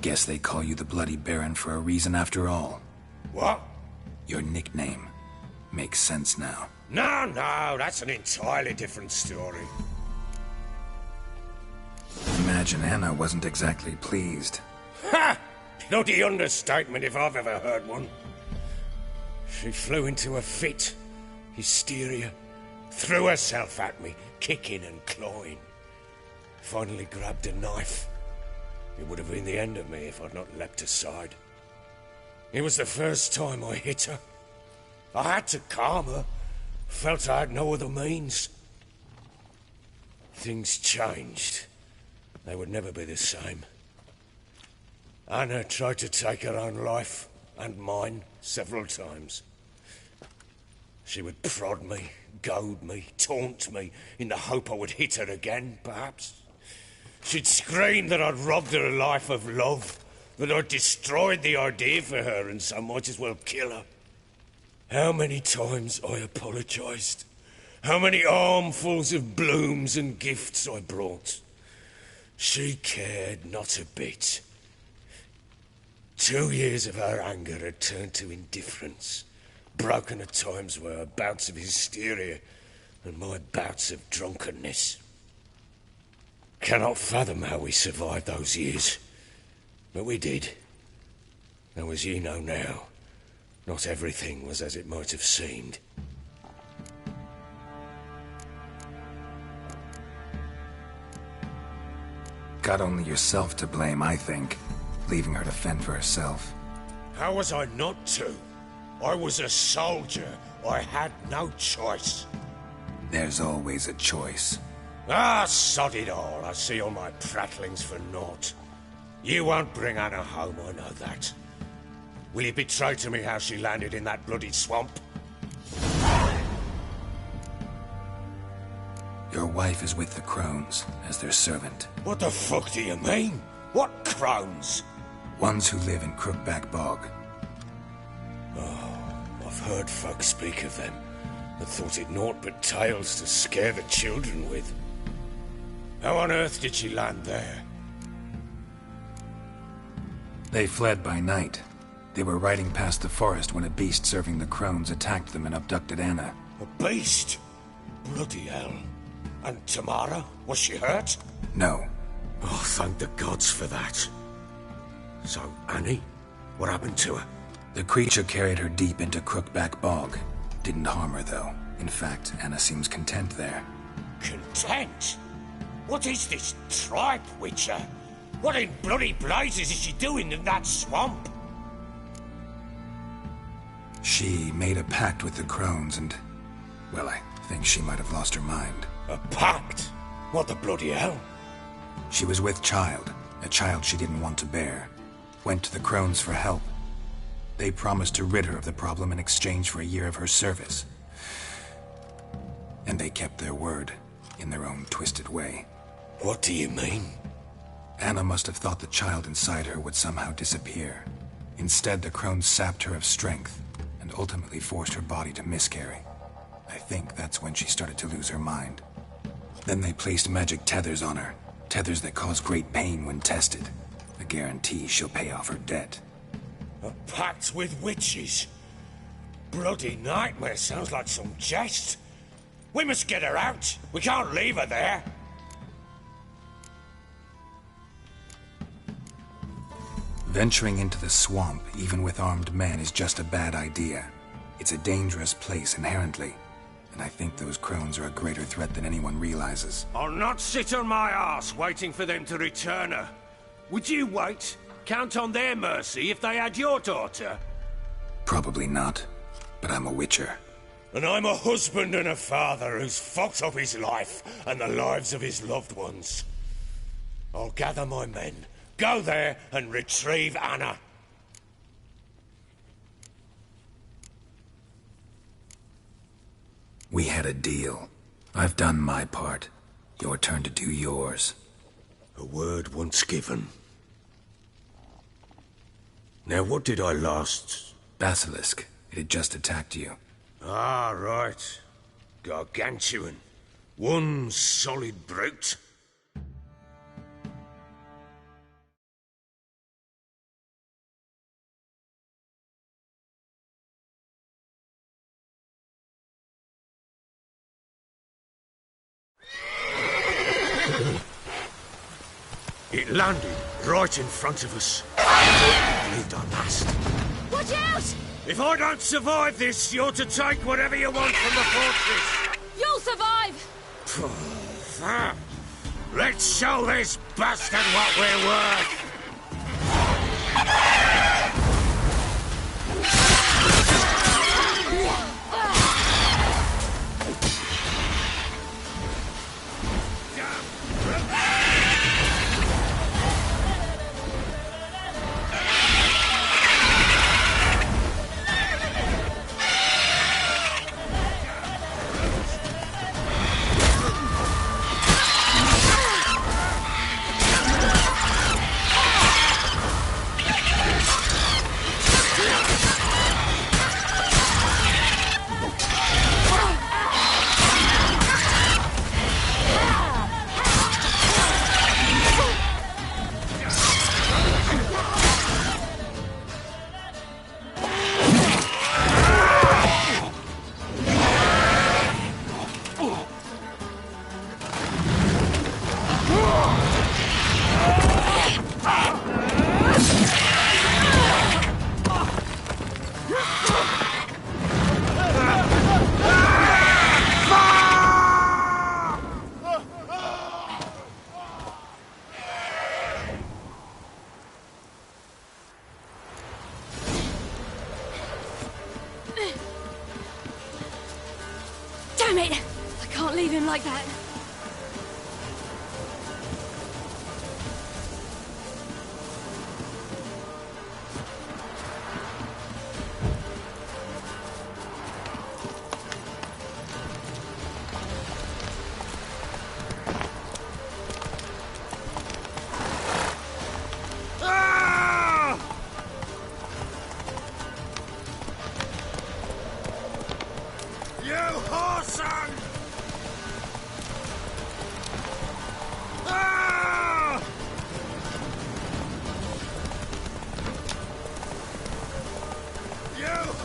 Guess they call you the Bloody Baron for a reason after all. What? Your nickname. Makes sense now. No, that's an entirely different story. Imagine Anna wasn't exactly pleased. Ha! Bloody understatement if I've ever heard one. She flew into a fit. Hysteria. Threw herself at me, kicking and clawing. Finally grabbed a knife. It would have been the end of me if I'd not leapt aside. It was the first time I hit her. I had to calm her. Felt I had no other means. Things changed. They would never be the same. Anna tried to take her own life, and mine, several times. She would prod me, goad me, taunt me, in the hope I would hit her again, perhaps. She'd scream that I'd robbed her life of love, that I'd destroyed the idea for her and so might as well kill her. How many times I apologized. How many armfuls of blooms and gifts I brought. She cared not a bit. 2 years of her anger had turned to indifference, broken at times by her bouts of hysteria and my bouts of drunkenness. Cannot fathom how we survived those years, but we did. Though as you know now, not everything was as it might have seemed. Got only yourself to blame, I think. Leaving her to fend for herself. How was I not to? I was a soldier. I had no choice. There's always a choice. Ah, sod it all. I see all my prattlings for naught. You won't bring Anna home, I know that. Will you betray to me how she landed in that bloody swamp? Your wife is with the crones, as their servant. What the fuck do you mean? What crones? Ones who live in Crookback Bog. Oh, I've heard folk speak of them, and thought it naught but tales to scare the children with. How on earth did she land there? They fled by night. They were riding past the forest when a beast serving the crones attacked them and abducted Anna. A beast? Bloody hell. And Tamara? Was she hurt? No. Oh, thank the gods for that. So, Annie? What happened to her? The creature carried her deep into Crookback Bog. Didn't harm her, though. In fact, Anna seems content there. Content? What is this tripe, Witcher? What in bloody blazes is she doing in that swamp? She made a pact with the crones and... well, I think she might have lost her mind. A pact? What the bloody hell? She was with child, a child she didn't want to bear. Went to the crones for help. They promised to rid her of the problem in exchange for a year of her service. And they kept their word, in their own twisted way. What do you mean? Anna must have thought the child inside her would somehow disappear. Instead, the crones sapped her of strength, and ultimately forced her body to miscarry. I think that's when she started to lose her mind. Then they placed magic tethers on her, tethers that cause great pain when tested. A guarantee she'll pay off her debt. A pact with witches? Bloody nightmare, sounds like some jest. We must get her out. We can't leave her there. Venturing into the swamp, even with armed men, is just a bad idea. It's a dangerous place inherently, and I think those crones are a greater threat than anyone realizes. I'll not sit on my arse waiting for them to return her. Would you wait? Count on their mercy if they had your daughter? Probably not, but I'm a witcher. And I'm a husband and a father who's fucked up his life and the lives of his loved ones. I'll gather my men, go there and retrieve Anna. We had a deal. I've done my part. Your turn to do yours. A word once given. Now, what did I last... Basilisk. It had just attacked you. Ah, right. Gargantuan. One solid brute. It landed right in front of us. I believed our last. Watch out! If I don't survive this, you're to take whatever you want from the fortress. You'll survive! Let's show this bastard what we're worth. Damn it! I can't leave him like that.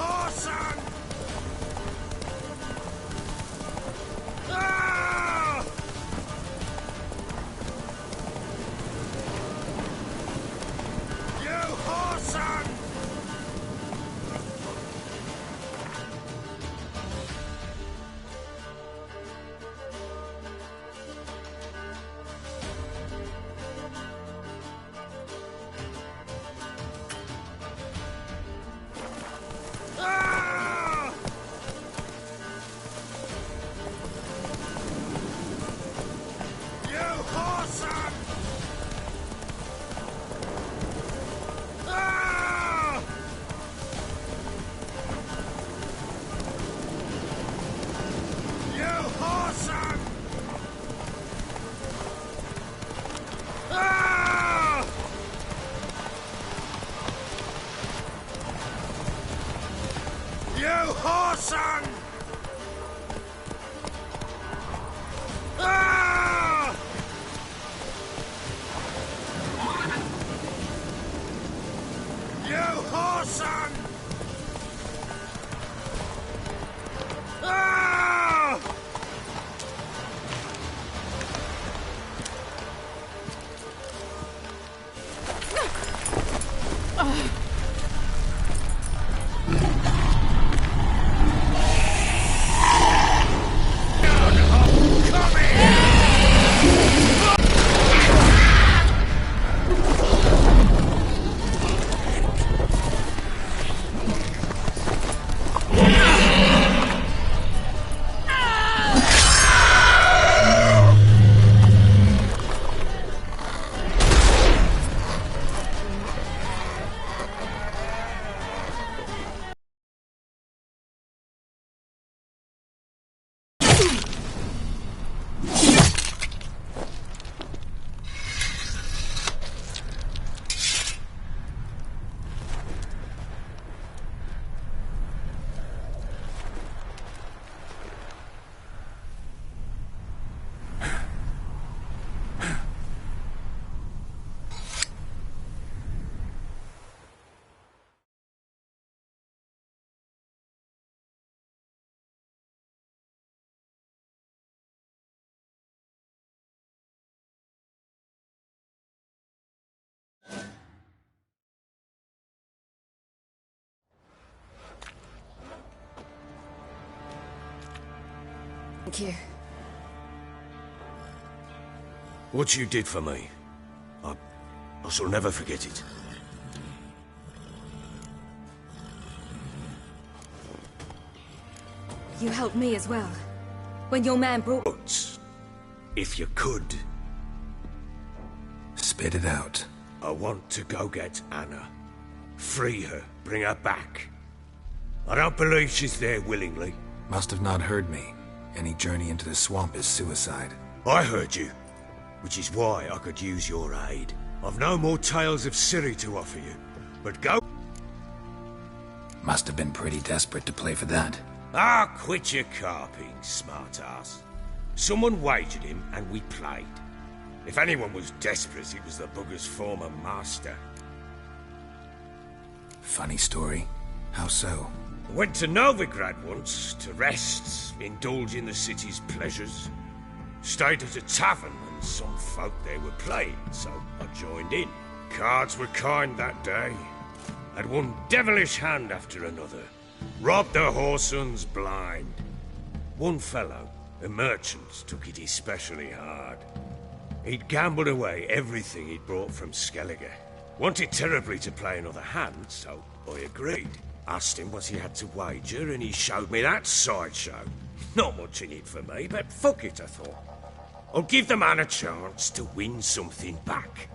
whoreson! Ah! You whoreson! Ah! You whoreson! Ah! You whoreson! Ah! You whoreson! Ah! You whoreson! Ah! Thank you. What you did for me, I shall never forget it. You helped me as well. When your man brought... But if you could, Spit it out. I want to go get Anna. Free her, bring her back. I don't believe she's there willingly. Must have not heard me. Any journey into the swamp is suicide. I heard you, which is why I could use your aid. I've no more tales of Ciri to offer you, but go... Must have been pretty desperate to play for that. Ah, quit your carping, smartass. Someone wagered him, and we played. If anyone was desperate, it was the bugger's former master. Funny story. How so? I went to Novigrad once, to rest, indulge in the city's pleasures. Stayed at a tavern, and some folk there were playing, so I joined in. Cards were kind that day. Had one devilish hand after another. Robbed the whoresons blind. One fellow, a merchant, took it especially hard. He'd gambled away everything he'd brought from Skellige. Wanted terribly to play another hand, so I agreed. Asked him what he had to wager, and he showed me that sideshow. Not much in it for me, but fuck it, I thought. I'll give the man a chance to win something back.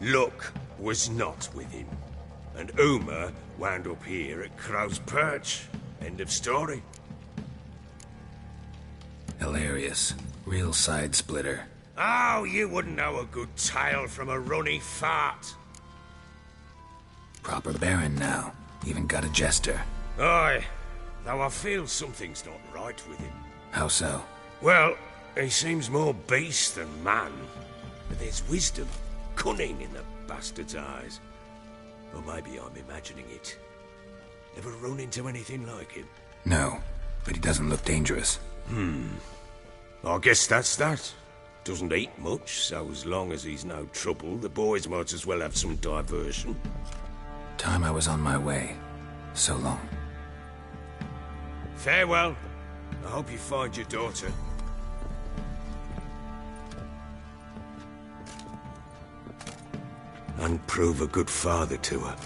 Luck was not with him, and Uma wound up here at Crow's Perch. End of story. Hilarious. Real side splitter. Oh, you wouldn't know a good tale from a runny fart. Proper baron now. Even got a jester. Aye, though I feel something's not right with him. How so? Well, he seems more beast than man. But there's wisdom, cunning in the bastard's eyes. Or maybe I'm imagining it. Ever run into anything like him? No, but he doesn't look dangerous. I guess that's that. Doesn't eat much, so as long as he's no trouble, the boys might as well have some diversion. Time I was on my way. So long. Farewell. I hope you find your daughter. And prove a good father to her.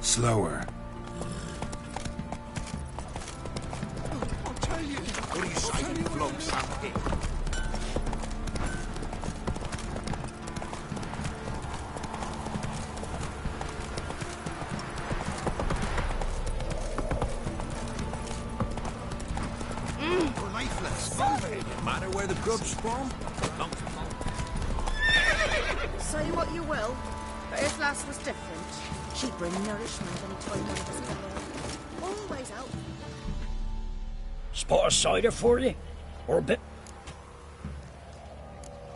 Slower. I'll tell you. What do you say, you vlog something? Lifeless. No matter where the grub's from. Say what you will, but his lass was different. She'd bring nourishment any time one of us got her. Always out. Spot a cider for you? Or a bit?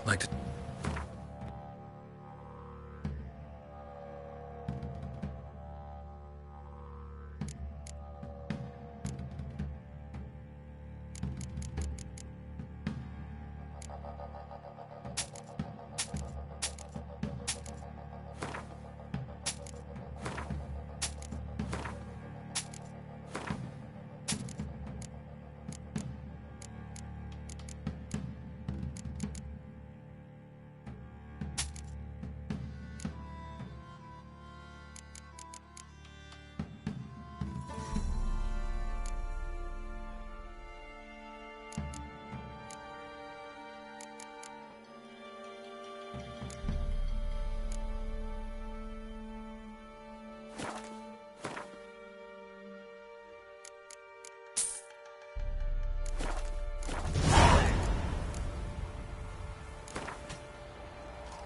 Like to...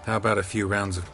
How about a few rounds of...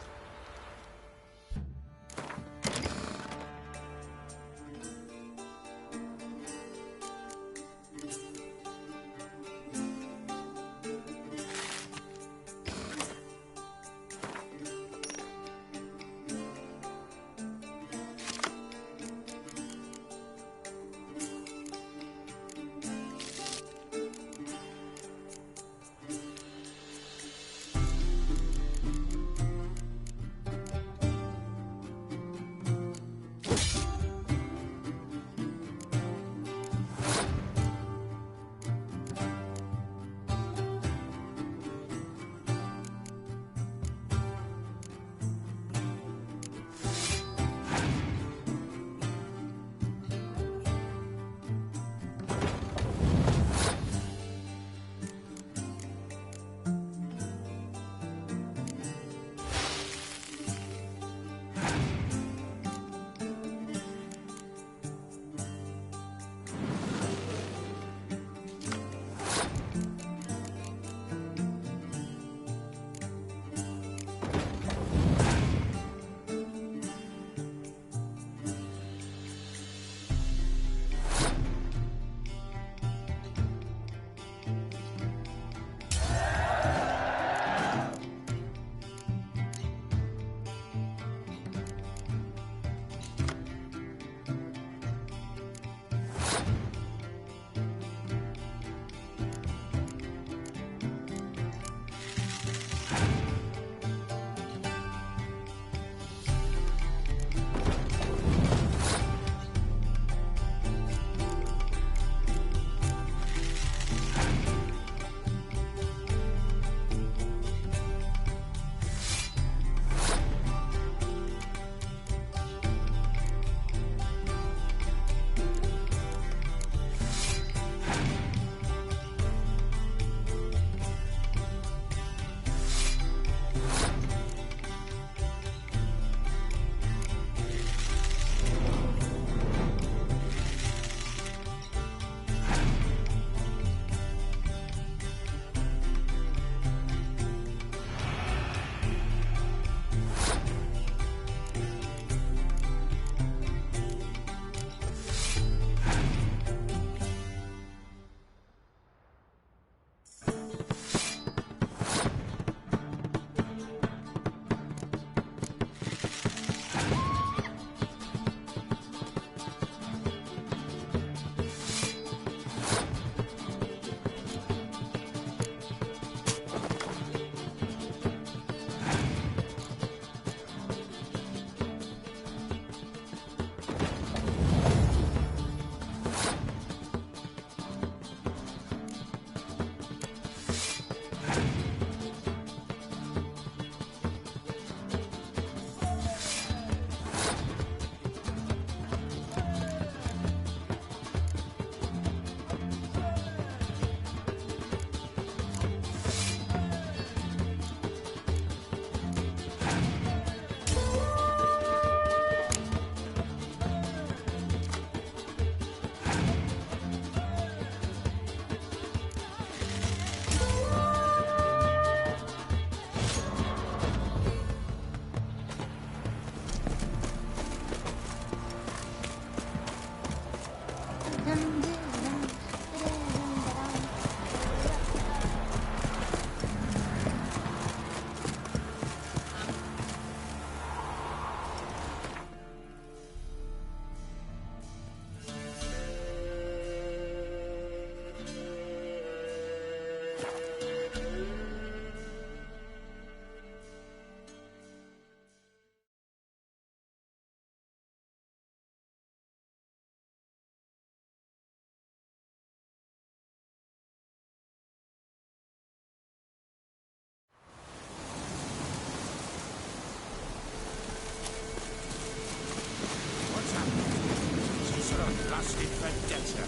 blasted vendetta.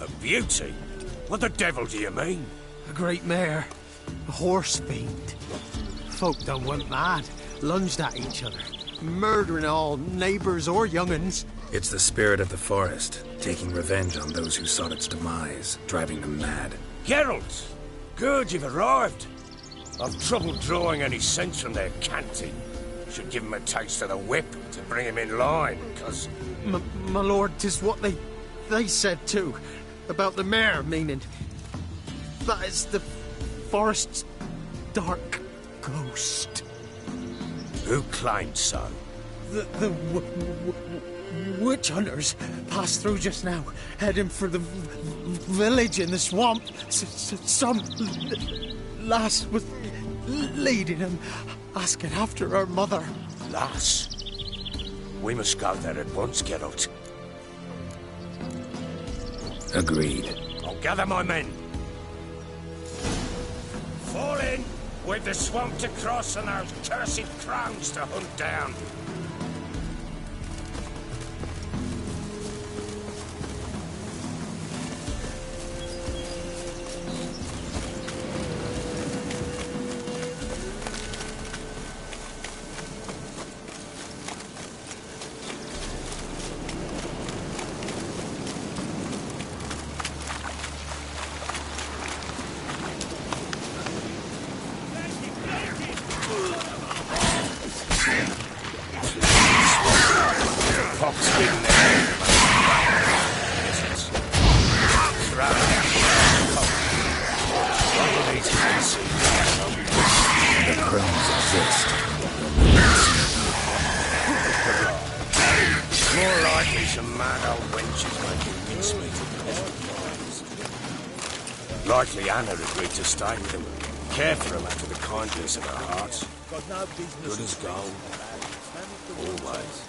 A beauty? What the devil do you mean? A great mare. A horse fiend. Folk done went mad, lunged at each other, murdering all neighbours or young'uns. It's the spirit of the forest, taking revenge on those who sought its demise, driving them mad. Geralt! Good, you've arrived. I've trouble drawing any sense from their canting. Should give him a taste of the whip to bring him in line, because... My lord, 'tis what they said too. About the mare, meaning... That is the forest's dark ghost. Who claimed so? The witch hunters passed through just now, heading for the village in the swamp. Some lass was leading them, asking after her mother. Lass? We must go there at once, Geralt. Agreed. I'll gather my men. Fall in! With the swamp to cross and those cursed crows to hunt down. Likely Anna agreed to stay with him, care for him out of the kindness of her heart. Good as gold. Always.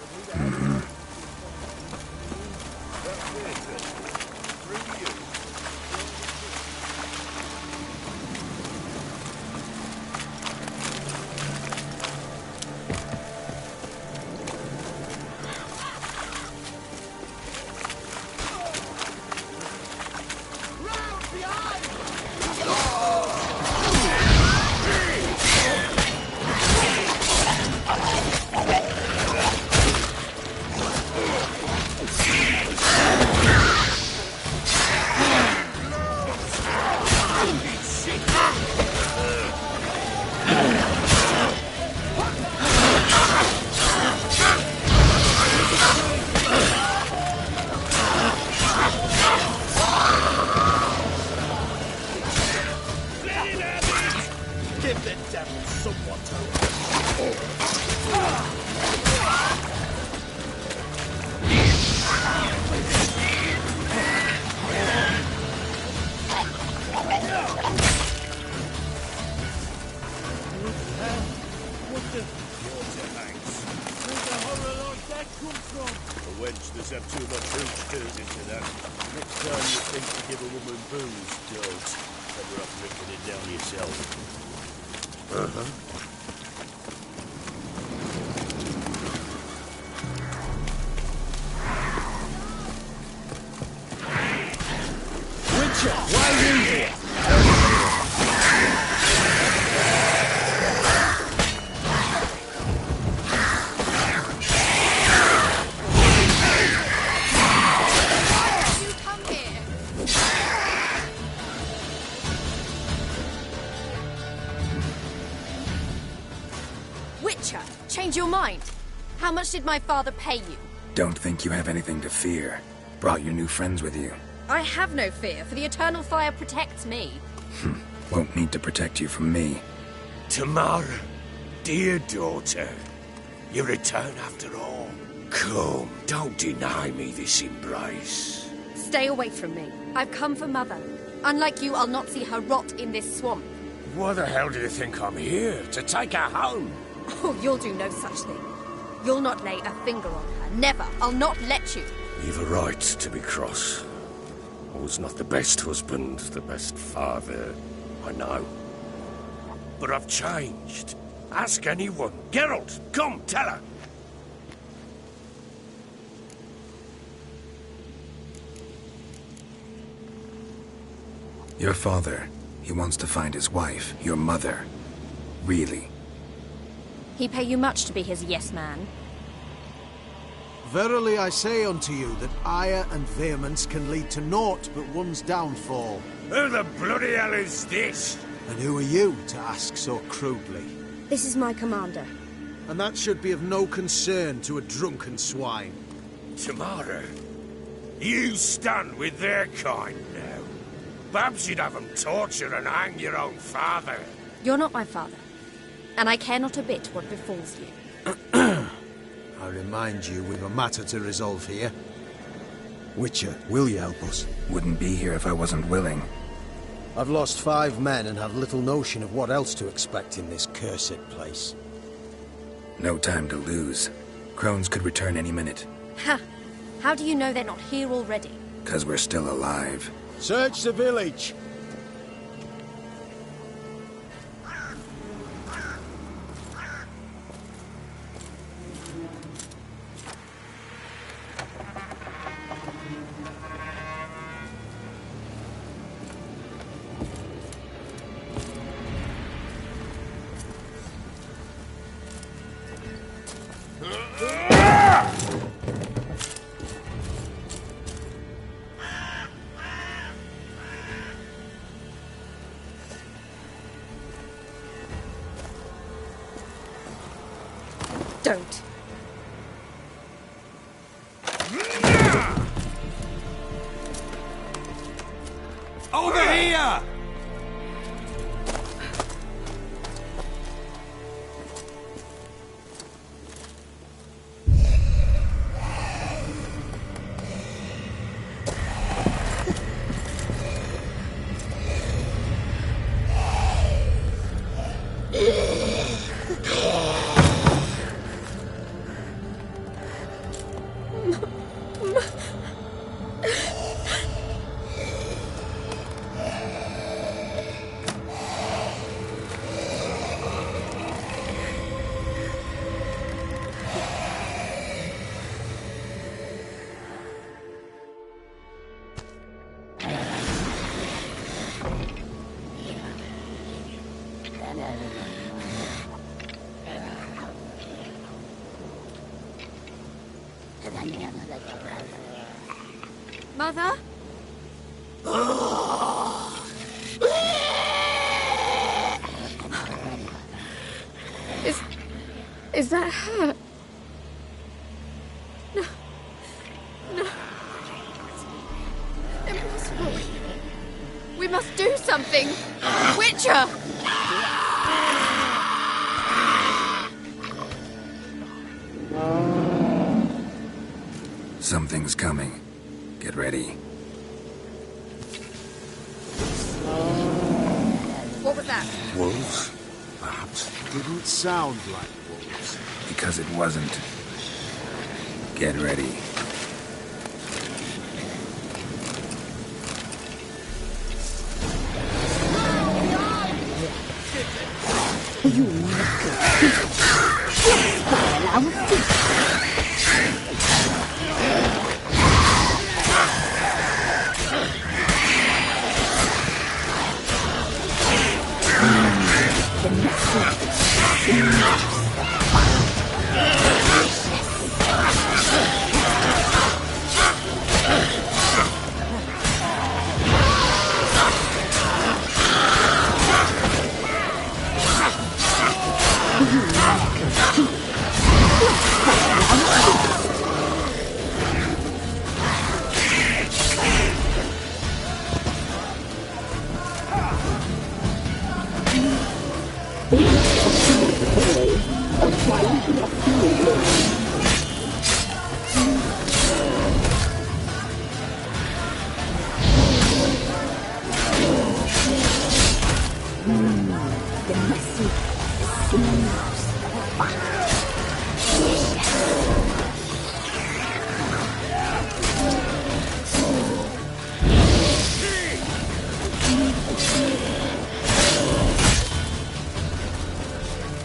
Change your mind? How much did my father pay you? Don't think you have anything to fear. Brought your new friends with you. I have no fear, for the eternal fire protects me. Won't need to protect you from me. Tamara, dear daughter, you return after all. Come, don't deny me this embrace. Stay away from me. I've come for Mother. Unlike you, I'll not see her rot in this swamp. Why the hell do you think I'm here? To take her home? Oh, you'll do no such thing. You'll not lay a finger on her. Never. I'll not let you. You've a right to be cross. I was not the best husband, the best father, I know. But I've changed. Ask anyone. Geralt, come, tell her. Your father, he wants to find his wife, your mother. Really. He pay you much to be his yes man. Verily I say unto you that ire and vehemence can lead to naught but one's downfall. Who the bloody hell is this? And who are you to ask so crudely? This is my commander. And that should be of no concern to a drunken swine. Tamara, you stand with their kind now. Perhaps you'd have them torture and hang your own father. You're not my father, and I care not a bit what befalls you. I remind you we've a matter to resolve here. Witcher, will you help us? Wouldn't be here if I wasn't willing. I've lost 5 men and have little notion of what else to expect in this cursed place. No time to lose. Crones could return any minute. Ha! How do you know they're not here already? 'Cause we're still alive. Search the village! Don't. Over here! Mother? Is that her? No. No. Impossible. We must do something. Witcher! Something's coming. Get ready. What was that? Wolves? Perhaps. Didn't sound like wolves. Because it wasn't. Get ready.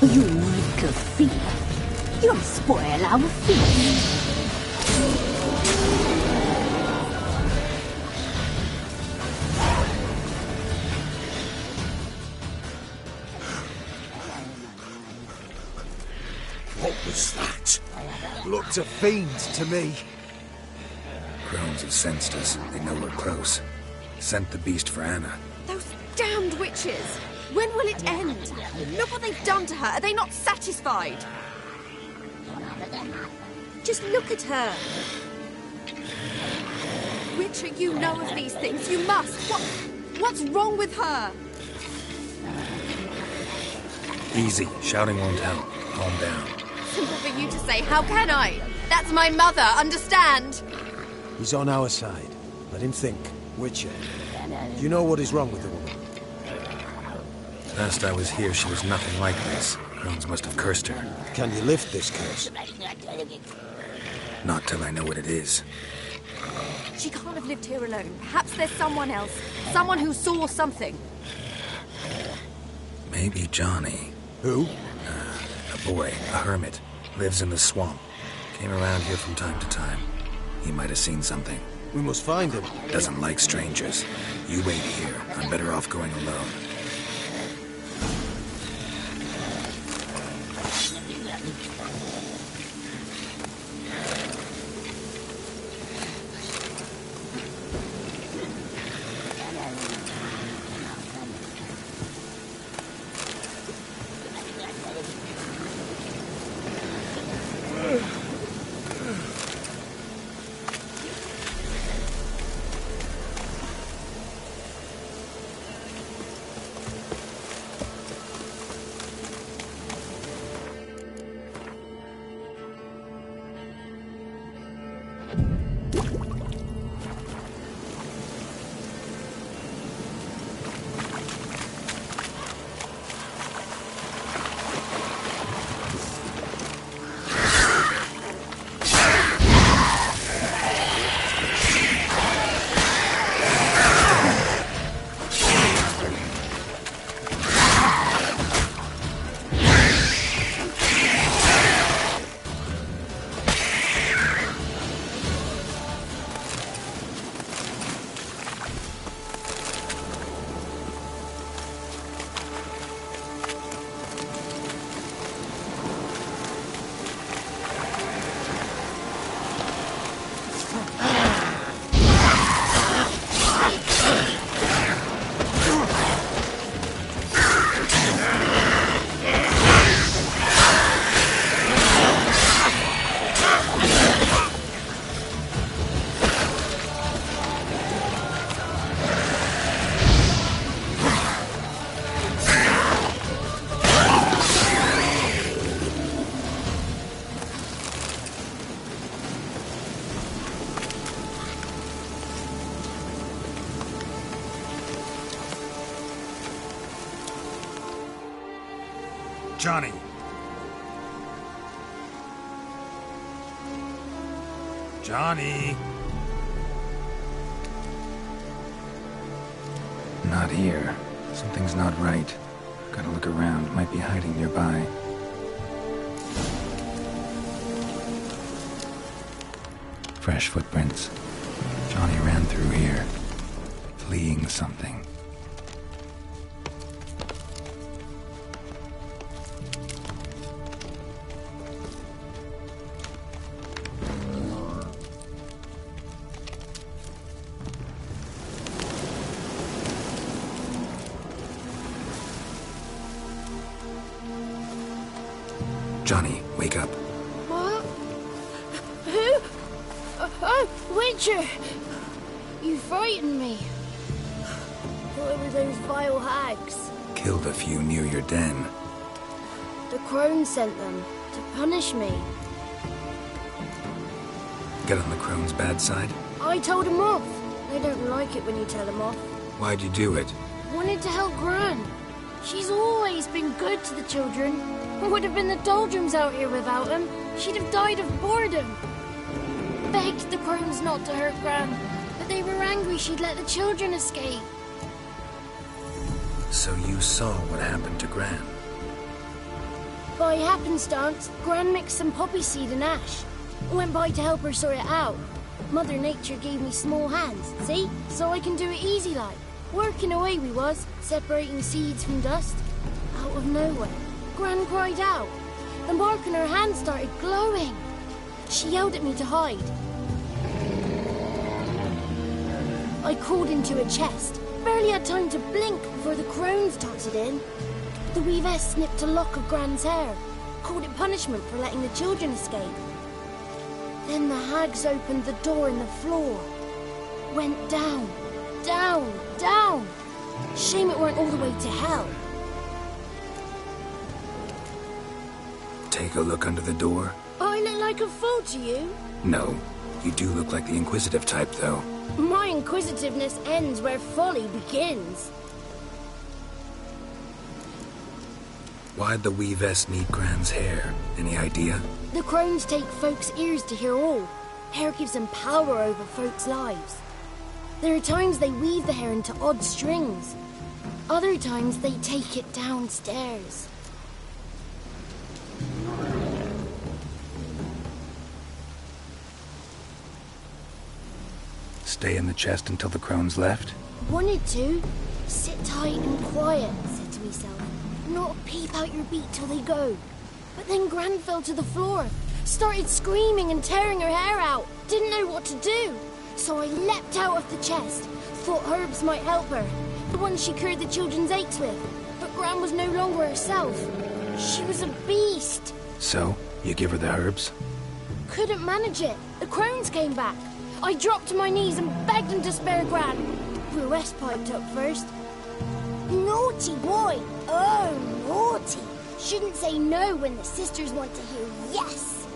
You make a fear. You'll spoil our feast. What was that? Looked a fiend to me. Crones have sensed us. They know we're close. Sent the beast for Anna. Those damned witches! When will it end? Look what they've done to her. Are they not satisfied? Just look at her. Witcher, you know of these things. You must. What's wrong with her? Easy. Shouting won't help. Calm down. Simple for you to say. How can I? That's my mother. Understand? He's on our side. Let him think. Witcher. Do you know what is wrong with the woman? Last I was here, she was nothing like this. Crones must have cursed her. Can you lift this curse? Not till I know what it is. She can't have lived here alone. Perhaps there's someone else. Someone who saw something. Maybe Johnny. Who? A boy, a hermit. Lives in the swamp. Came around here from time to time. He might have seen something. We must find him. Doesn't like strangers. You wait here. I'm better off going alone. Johnny. Johnny. Not here. Something's not right. Gotta look around. Might be hiding nearby. Fresh footprints. Johnny ran through here, fleeing something. Johnny, wake up. What? Who? Oh, Witcher! You frightened me. Thought it were those vile hags. Killed a few near your den. The crone sent them to punish me. Get on the crone's bad side? I told them off. They don't like it when you tell them off. Why'd you do it? Wanted to help Gran. She's always been good to the children. It would have been the doldrums out here without him. She'd have died of boredom. Begged the crones not to hurt Gran, but they were angry she'd let the children escape. So you saw what happened to Gran? By happenstance, Gran mixed some poppy seed and ash. I went by to help her sort it out. Mother Nature gave me small hands, see? So I can do it easy like. Working away we was, separating seeds from dust. Out of nowhere, Gran cried out. The mark on her hand started glowing. She yelled at me to hide. I crawled into a chest. Barely had time to blink before the crones darted in. The weavess snipped a lock of Gran's hair, called it punishment for letting the children escape. Then the hags opened the door in the floor. Went down, down, down. Shame it weren't all the way to hell. Take a look under the door. I look like a fool to you? No, you do look like the inquisitive type, though. My inquisitiveness ends where folly begins. Why'd the weavess need Gran's hair? Any idea? The crones take folks' ears to hear all. Hair gives them power over folks' lives. There are times they weave the hair into odd strings. Other times they take it downstairs. Stay in the chest until the crones left? Wanted to. Sit tight and quiet, said to myself. Not peep out your beat till they go. But then Gran fell to the floor. Started screaming and tearing her hair out. Didn't know what to do. So I leapt out of the chest. Thought herbs might help her. The ones she cured the children's aches with. But Gran was no longer herself. She was a beast. So, you give her the herbs? Couldn't manage it. The crones came back. I dropped to my knees and begged them to spare Gran. Ruess piped up first. Naughty boy. Oh, naughty. Shouldn't say no when the sisters want to hear yes.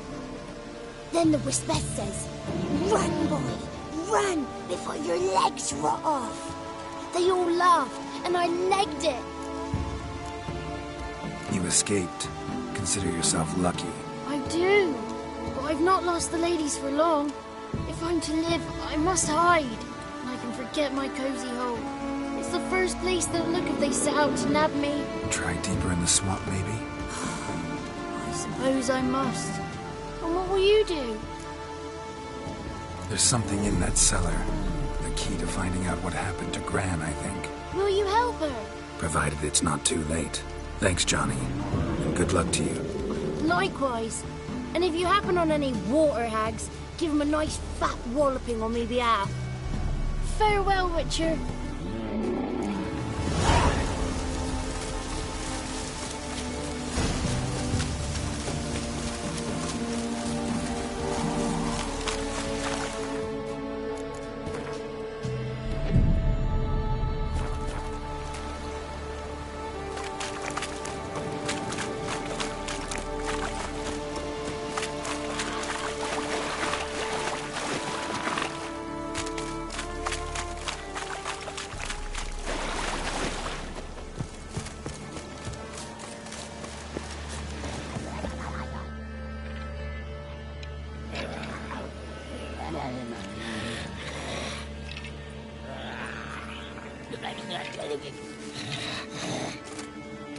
Then the Wispess says, run, boy, run before your legs rot off. They all laughed, and I legged it. You escaped. Consider yourself lucky. I do. But I've not lost the ladies for long. If I'm to live, I must hide. And I can forget my cozy hole. It's the first place they'll look if they set out to nab me. Try deeper in the swamp, maybe? I suppose I must. And what will you do? There's something in that cellar. The key to finding out what happened to Gran, I think. Will you help her? Provided it's not too late. Thanks, Johnny. And good luck to you. Likewise. And if you happen on any water hags, give them a nice fat walloping on me behalf. Farewell, Witcher.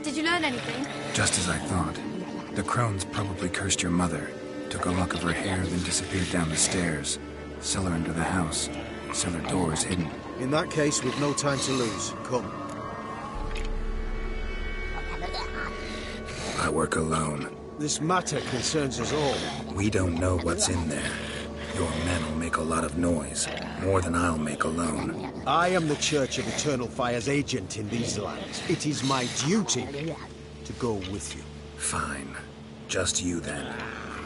Did you learn anything? Just as I thought. The crones probably cursed your mother, took a lock of her hair, then disappeared down the stairs. Cellar under the house. Cellar doors hidden. In that case, we've no time to lose. Come. I work alone. This matter concerns us all. We don't know what's in there. Your men will make a lot of noise. More than I'll make alone. I am the Church of Eternal Fire's agent in these lands. It is my duty to go with you. Fine. Just you, then.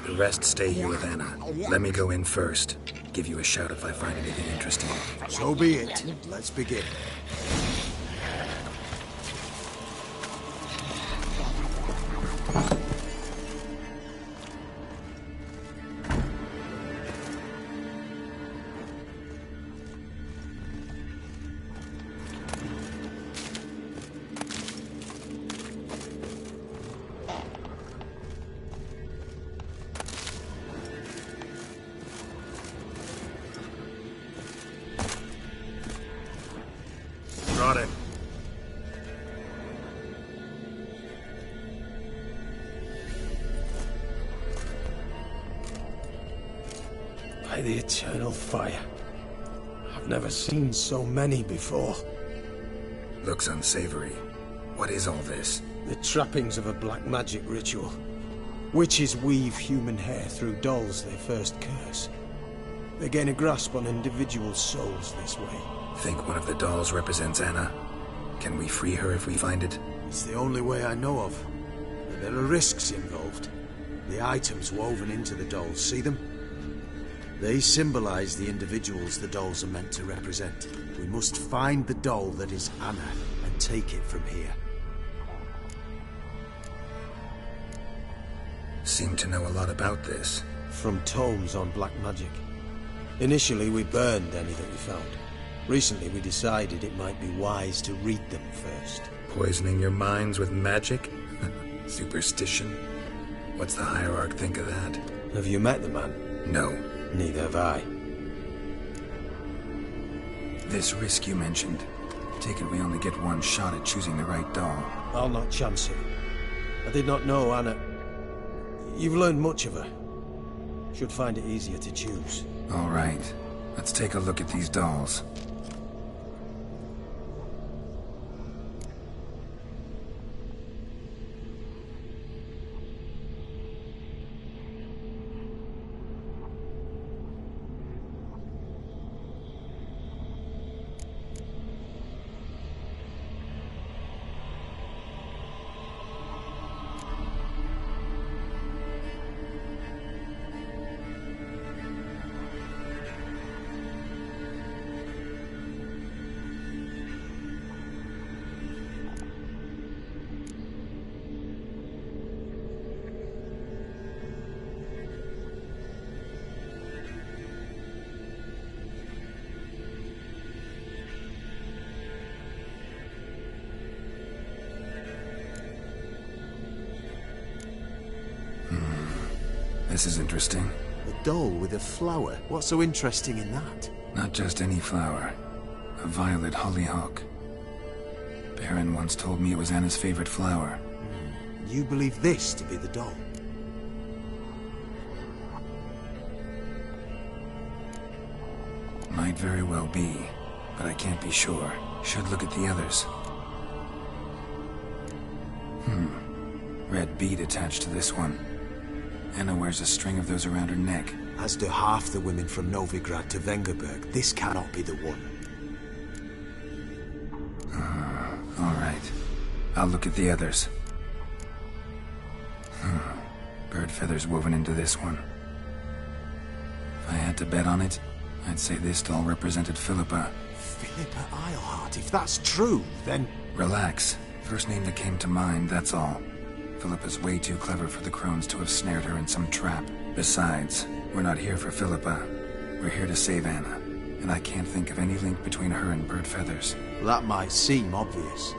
The rest stay here with Anna. Let me go in first. Give you a shout if I find anything interesting. So be it. Let's begin. Got it. By the Eternal Fire. I've never seen so many before. Looks unsavory. What is all this? The trappings of a black magic ritual. Witches weave human hair through dolls they first curse. They gain a grasp on individual souls this way. Think one of the dolls represents Anna? Can we free her if we find it? It's the only way I know of. But there are risks involved. The items woven into the dolls, see them? They symbolize the individuals the dolls are meant to represent. We must find the doll that is Anna and take it from here. Seem to know a lot about this. From tomes on black magic. Initially, we burned any that we found. Recently, we decided it might be wise to read them first. Poisoning your minds with magic? Superstition? What's the hierarch think of that? Have you met the man? No. Neither have I. This risk you mentioned. Take it we only get one shot at choosing the right doll. I'll not chance it. I did not know Anna. You've learned much of her. Should find it easier to choose. All right. Let's take a look at these dolls. This is interesting. A doll with a flower? What's so interesting in that? Not just any flower. A violet hollyhock. Baron once told me it was Anna's favorite flower. You believe this to be the doll? Might very well be, but I can't be sure. Should look at the others. Red bead attached to this one. Anna wears a string of those around her neck. As do half the women from Novigrad to Vengerberg. This cannot be the one. All right. I'll look at the others. Bird feathers woven into this one. If I had to bet on it, I'd say this doll represented Philippa. Philippa Eilhart, if that's true, then... Relax. First name that came to mind, that's all. Philippa's way too clever for the crones to have snared her in some trap. Besides, we're not here for Philippa. We're here to save Anna. And I can't think of any link between her and bird feathers. That might seem obvious.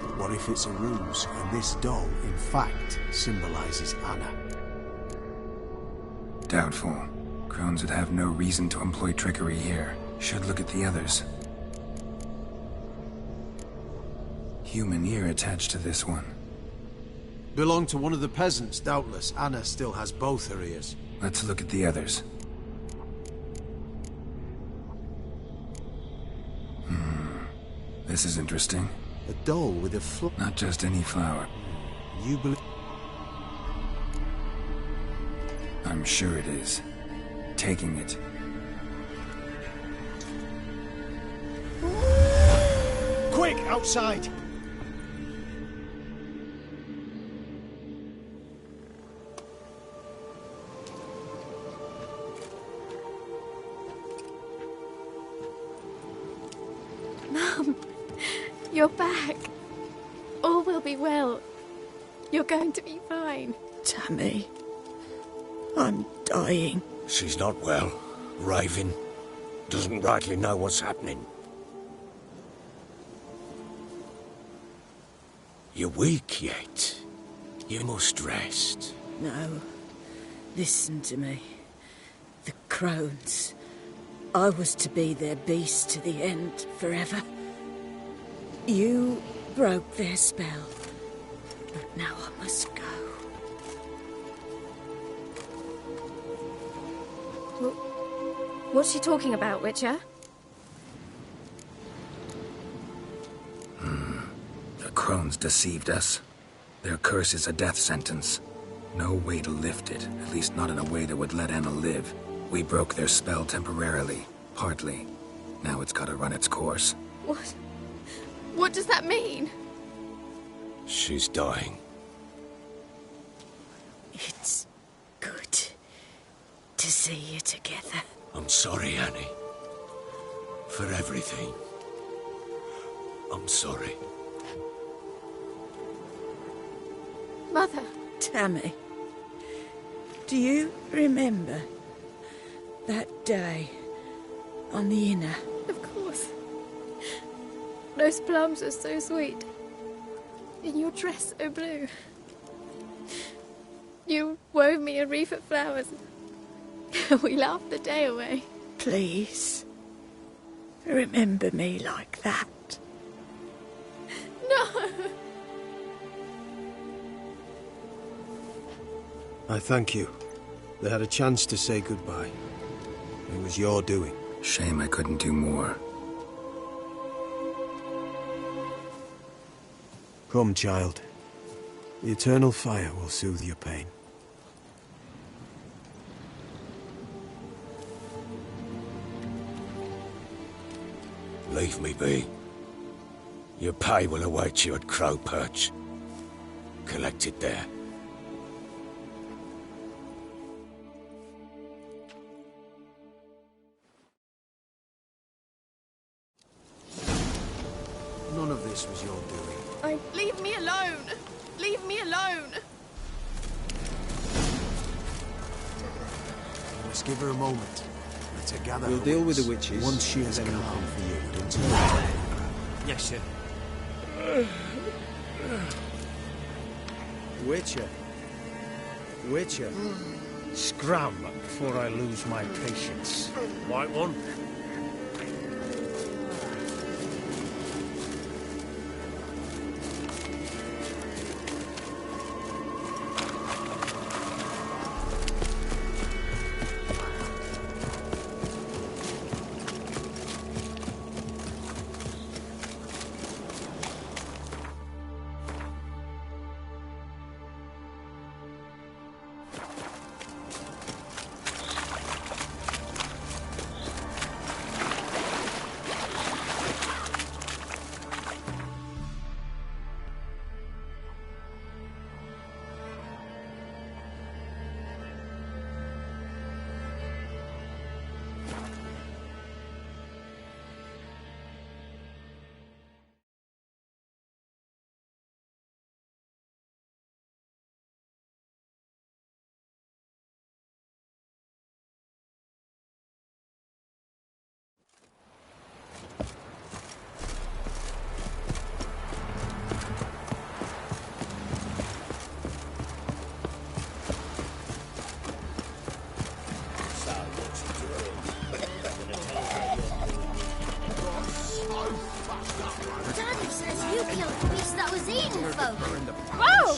But what if it's a ruse, and this doll, in fact, symbolizes Anna? Doubtful. Crones would have no reason to employ trickery here. Should look at the others. Human ear attached to this one. Belonged to one of the peasants, doubtless. Anna still has both her ears. Let's look at the others. This is interesting. A doll with a flower. Not just any flower. You believe... I'm sure it is. Taking it. Quick, outside! Mum, you're back. All will be well. You're going to be fine. Tammy, I'm dying. She's not well. Raving. Doesn't rightly know what's happening. You're weak yet. You must rest. No. Listen to me. The crones. I was to be their beast to the end, forever. You broke their spell. But now I must go. What's she talking about, Witcher? The crones deceived us. Their curse is a death sentence. No way to lift it, at least not in a way that would let Anna live. We broke their spell temporarily, partly. Now it's gotta run its course. What? What does that mean? She's dying. It's good to see you together. I'm sorry, Annie. For everything. I'm sorry. Mother. Tammy, do you remember that day on the Inner? Of course. Those plums are so sweet. And your dress so blue. You wove me a wreath of flowers. We laughed the day away. Please, remember me like that. No! I thank you. They had a chance to say goodbye. It was your doing. Shame I couldn't do more. Come, child. The eternal fire will soothe your pain. Leave me be. Your pay will await you at Crow Perch. Collect it there. None of this was your doing. Leave me alone! Leave me alone! Let's give her a moment. Let her gather. We'll her deal with wits. the witches. Once she has and then come we'll for you, don't you? Yes, sir. Witcher. Witcher. Scram before I lose my patience. White one? Daddy says you killed the beast that was eating folk. Whoa!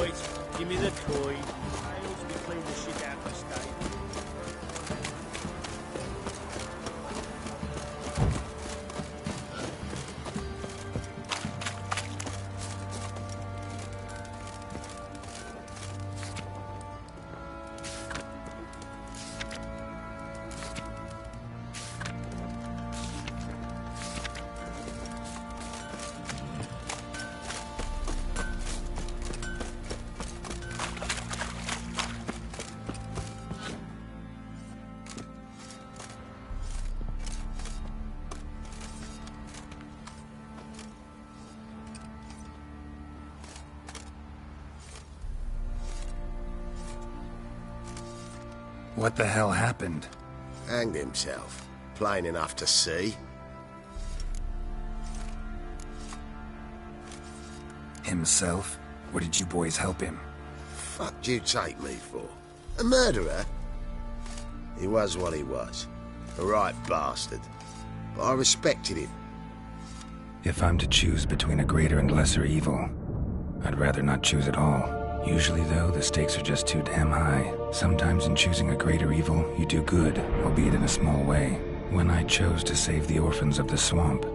Right, give me the coin. I ought to be cleaning the shit out of the stable. What the hell happened? Hanged himself. Plain enough to see. Himself? Or did you boys help him? Fuck'd you take me for? A murderer? He was what he was. A right bastard. But I respected him. If I'm to choose between a greater and lesser evil, I'd rather not choose at all. Usually, though, the stakes are just too damn high. Sometimes in choosing a greater evil, you do good, albeit in a small way. When I chose to save the orphans of the swamp,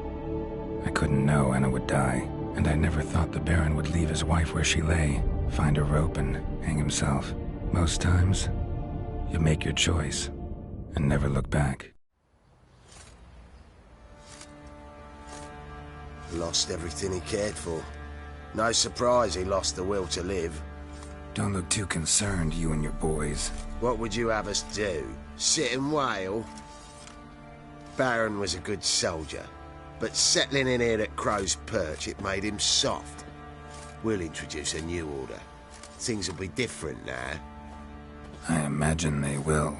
I couldn't know Anna would die. And I never thought the Baron would leave his wife where she lay, find a rope and hang himself. Most times, you make your choice and never look back. Lost everything he cared for. No surprise he lost the will to live. Don't look too concerned, you and your boys. What would you have us do? Sit and wail? Baron was a good soldier, but settling in here at Crow's Perch, it made him soft. We'll introduce a new order. Things will be different now. I imagine they will.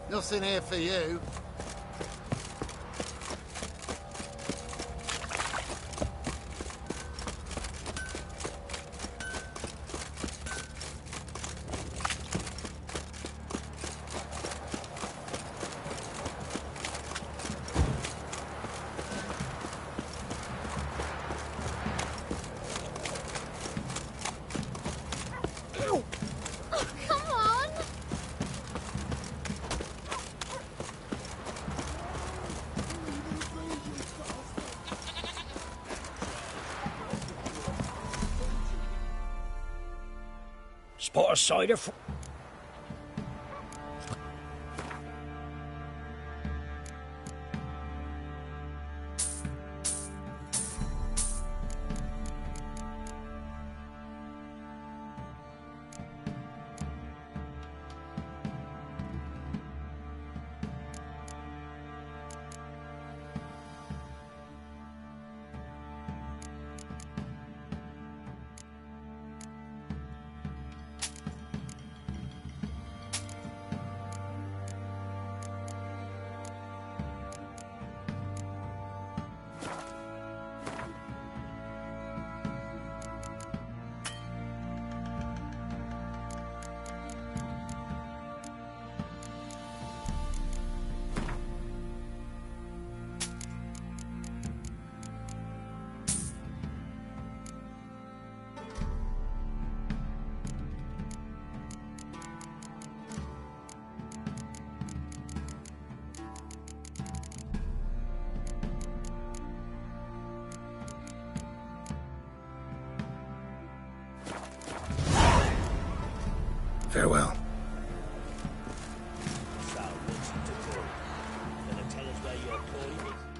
Nothing here for you. Spot a cider for... Farewell. So, what's it to do? Gonna tell us where you're going?